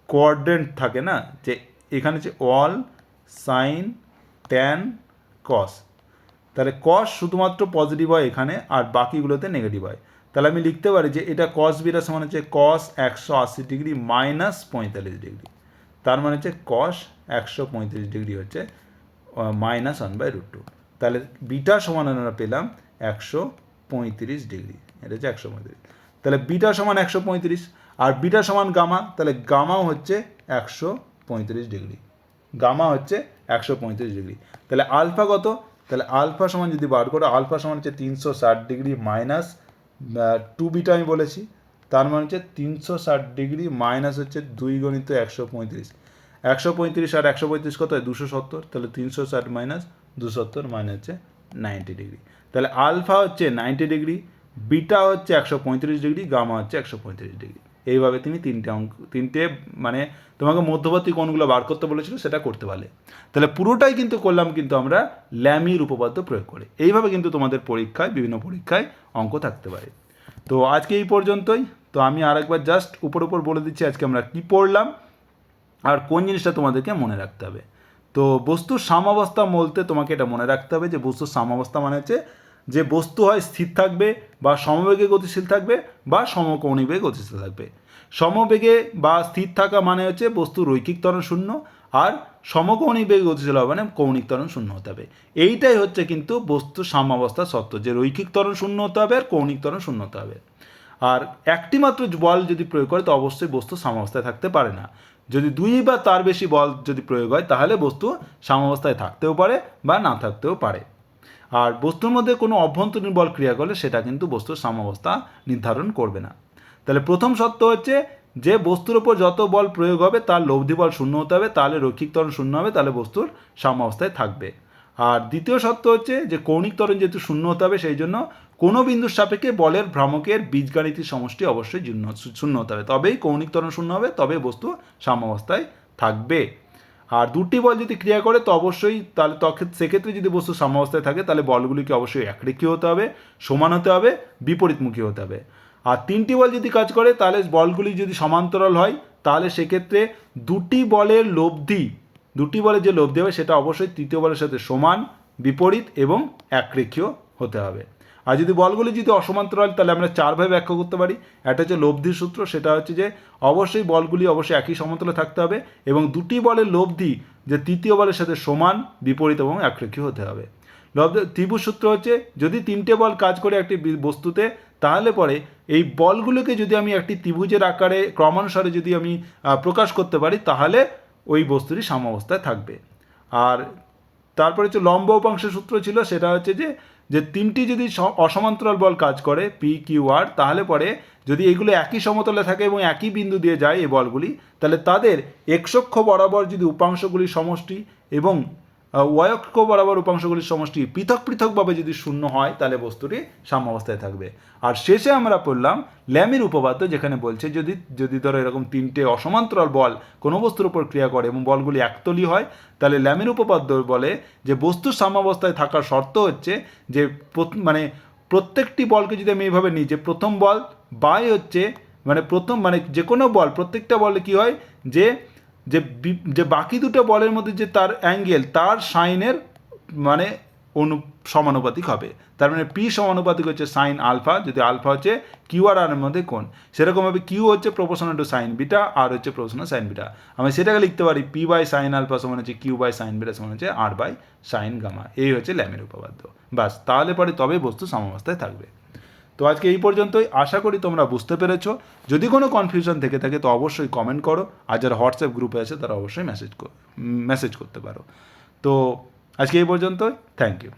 S1: কোঅর্ডিনেট থাকে না, যে এখানে হচ্ছে অল সাইন ট্যান কস, তাহলে কস শুধুমাত্র পজিটিভ হয় এখানে আর বাকিগুলোতে নেগেটিভ হয়। তাহলে আমি লিখতে পারি যে এটা কস বিটা সমান হচ্ছে কস 180 ডিগ্রি মাইনাস 45 ডিগ্রি, তার মানে হচ্ছে কস 135 ডিগ্রি হচ্ছে মাইনাস 1/√2। তাহলে বিটা সমান আমরা পেলাম 135 ডিগ্রি, এটা হচ্ছে 135। তাহলে বিটা সমান 135 আর বিটা সমান গামা, তাহলে গামাও হচ্ছে 135 ডিগ্রি, গামা হচ্ছে 135 ডিগ্রি। তাহলে আলফা কত? তাহলে আলফা সমান যদি বার করো, আলফা সমান হচ্ছে 360 ডিগ্রি মাইনাস 2 বিটা আমি বলেছি, তার মানে হচ্ছে 360 ডিগ্রি মাইনাস হচ্ছে 2 গুণিত 135, 135 আর 135 কত হয়? 270, তাহলে 360 মাইনাস 270 মানে হচ্ছে 90 ডিগ্রি। তাহলে আলফা হচ্ছে 90 ডিগ্রি, বিটা হচ্ছে 135 ডিগ্রি, গামা হচ্ছে 135 ডিগ্রি। এইভাবে তুমি তিনটে মানে তোমাকে মধ্যবর্তী কোণগুলো বার করতে বলেছিল, সেটা করতে পারলে। তাহলে পুরোটাই কিন্তু করলাম কিন্তু আমরা ল্যামির উপপাদ্য প্রয়োগ করে। এইভাবে কিন্তু তোমাদের পরীক্ষায়, বিভিন্ন পরীক্ষায় অঙ্ক থাকতে পারে। তো আজকে এই পর্যন্তই। তো আমি আরেকবার জাস্ট উপর বলে দিচ্ছি আজকে আমরা কী পড়লাম আর কোন জিনিসটা তোমাদেরকে মনে রাখতে হবে। তো বস্তুর সাম্যাবস্থা বলতে তোমাকে এটা মনে রাখতে হবে যে বস্তুর সাম্যাবস্থা মানে হচ্ছে যে বস্তু হয় স্থির থাকবে বা সমবেগে গতিশীল থাকবে বা সমকৌণিক বেগে গতিশীল থাকবে। সমবেগে বা স্থির থাকা মানে হচ্ছে বস্তু রৈখিক ত্বরণ শূন্য, আর সমকৌণিক বেগে গতিশীল হবে মানে কৌণিক ত্বরণ শূন্য হতে হবে। এইটাই হচ্ছে কিন্তু বস্তুর সাম্যাবস্থার শর্ত, যে রৈখিক ত্বরণ শূন্য হতে হবে আর কৌণিক ত্বরণ শূন্য হতে হবে। আর একটি মাত্র বল যদি প্রয়োগ করে তো অবশ্যই বস্তু সাম্যাবস্থায় থাকতে পারে না। যদি দুই বা তার বেশি বল যদি প্রয়োগ হয় তাহলে বস্তু সাম্যাবস্থায় থাকতেও পারে বা না থাকতেও পারে। আর বস্তুর মধ্যে কোনো অভ্যন্তরীণ বল ক্রিয়া করলে সেটা কিন্তু বস্তুর সাম্যাবস্থা নির্ধারণ করবে না। তাহলে প্রথম শর্ত হচ্ছে যে বস্তুর ওপর যত বল প্রয়োগ হবে তার লব্ধি বল শূন্য হতে হবে, তাহলে রৈখিক ত্বরণ শূন্য হবে, তাহলে বস্তুর সাম্যাবস্থায় থাকবে। আর দ্বিতীয় শর্ত হচ্ছে যে কৌণিক ত্বরণ যেহেতু শূন্য হতে হবে, সেই জন্য কোনো বিন্দুর সাপেক্ষে বলের ভ্রামকের বীজগাণিতিক সমষ্টি অবশ্যই শূন্য হতে হবে, তবেই কৌণিক ত্বরণ শূন্য হবে, তবে বস্তু সাম্যাবস্থায় থাকবে। আর দুটি বল যদি ক্রিয়া করে তো অবশ্যই তাহলে সেক্ষেত্রে যদি বস্তু সাম্যাবস্থায় থাকে তাহলে বলগুলিকে অবশ্যই একরেখী হতে হবে, সমান হতে হবে, বিপরীতমুখী হতে হবে। আর তিনটি বল যদি কাজ করে তাহলে বলগুলি যদি সমান্তরাল হয় তাহলে সেক্ষেত্রে দুটি বলের যে লব্ধি হবে সেটা অবশ্যই তৃতীয় বলের সাথে সমান, বিপরীত এবং একরেখীয় হতে হবে। আর যদি বলগুলি যদি অসমান্তরাল তাহলে আমরা চারভাবে ব্যাখ্যা করতে পারি। একটা হচ্ছে লব্ধির সূত্র, সেটা হচ্ছে যে অবশ্যই বলগুলি অবশ্যই একই সমান্তরালে থাকতে হবে এবং দুটি বলের লব্ধি যে তৃতীয় বলের সাথে সমান, বিপরীত এবং একরেখীয় হতে হবে। ত্রিভুজ সূত্র হচ্ছে যদি তিনটে বল কাজ করে একটি বস্তুতে তাহলে পরে এই বলগুলোকে যদি আমি একটি ত্রিভুজের আকারে ক্রমানুসারে যদি আমি প্রকাশ করতে পারি তাহলে ওই বস্তুটি সাম্যাবস্থায় থাকবে। আর তারপরে হচ্ছে লম্ব উপাংশের সূত্র ছিল, সেটা হচ্ছে যে তিনটি যদি অসমান্তরাল বল কাজ করে পি কিউ আর, তাহলে পরে যদি এগুলো একই সমতলে থাকে এবং একই বিন্দু দিয়ে যায় এই বলগুলি, তাহলে তাদের এক্স অক্ষ বরাবর যদি উপাংশগুলির সমষ্টি এবং ওয়াই অক্ষ বরাবর উপাংশগুলির সমষ্টি পৃথক পৃথকভাবে যদি শূন্য হয় তাহলে বস্তুটি সাম্যাবস্থায় থাকবে। আর শেষে আমরা পড়লাম ল্যামির উপপাদ্য, যেখানে বলছে যদি ধরো এরকম তিনটে অসমান্তরাল বল কোনো বস্তুর উপর ক্রিয়া করে এবং বলগুলি একতলী হয় তাহলে ল্যামির উপপাদ্য বলে যে বস্তুর সাম্যাবস্থায় থাকার শর্ত হচ্ছে যে মানে প্রত্যেকটি বলকে যদি আমি এইভাবে নিই যে প্রথম বল বাই হচ্ছে মানে যে কোনো বল প্রত্যেকটা বলে কি হয় যে বাকি দুটো বলের মধ্যে যে তার অ্যাঙ্গেল তার সাইনের মানে সমানুপাতিক হবে। তার মানে পি সমানুপাতিক হচ্ছে সাইন আলফা, যদি আলফা হচ্ছে কিউ আর আর এর মধ্যে কোণ, সেরকমভাবে কিউ হচ্ছে প্রপোর্শনাল টু সাইন বিটা, আর হচ্ছে প্রপোর্শনাল সাইন বিটা। আমি সেটাকে লিখতে পারি পি বাই সাইন আলফা সমান হচ্ছে কিউ বাই সাইন বিটা সমান হচ্ছে আর বাই সাইন গামা। এই হচ্ছে ল্যামের উপপাদ্য। বাস, তাহলে পরে তবে বস্তু সাম্যাবস্থায় থাকবে। তো আজকে এই পর্যন্তই, আশা করি তোমরা বুঝতে পেরেছো। যদি কোনো কনফিউশন থেকে থাকে তো অবশ্যই কমেন্ট করো, আর যারা হোয়াটসঅ্যাপ গ্রুপে আছে তারা অবশ্যই মেসেজ করতে পারো। তো আজকে এই পর্যন্তই, থ্যাংক ইউ।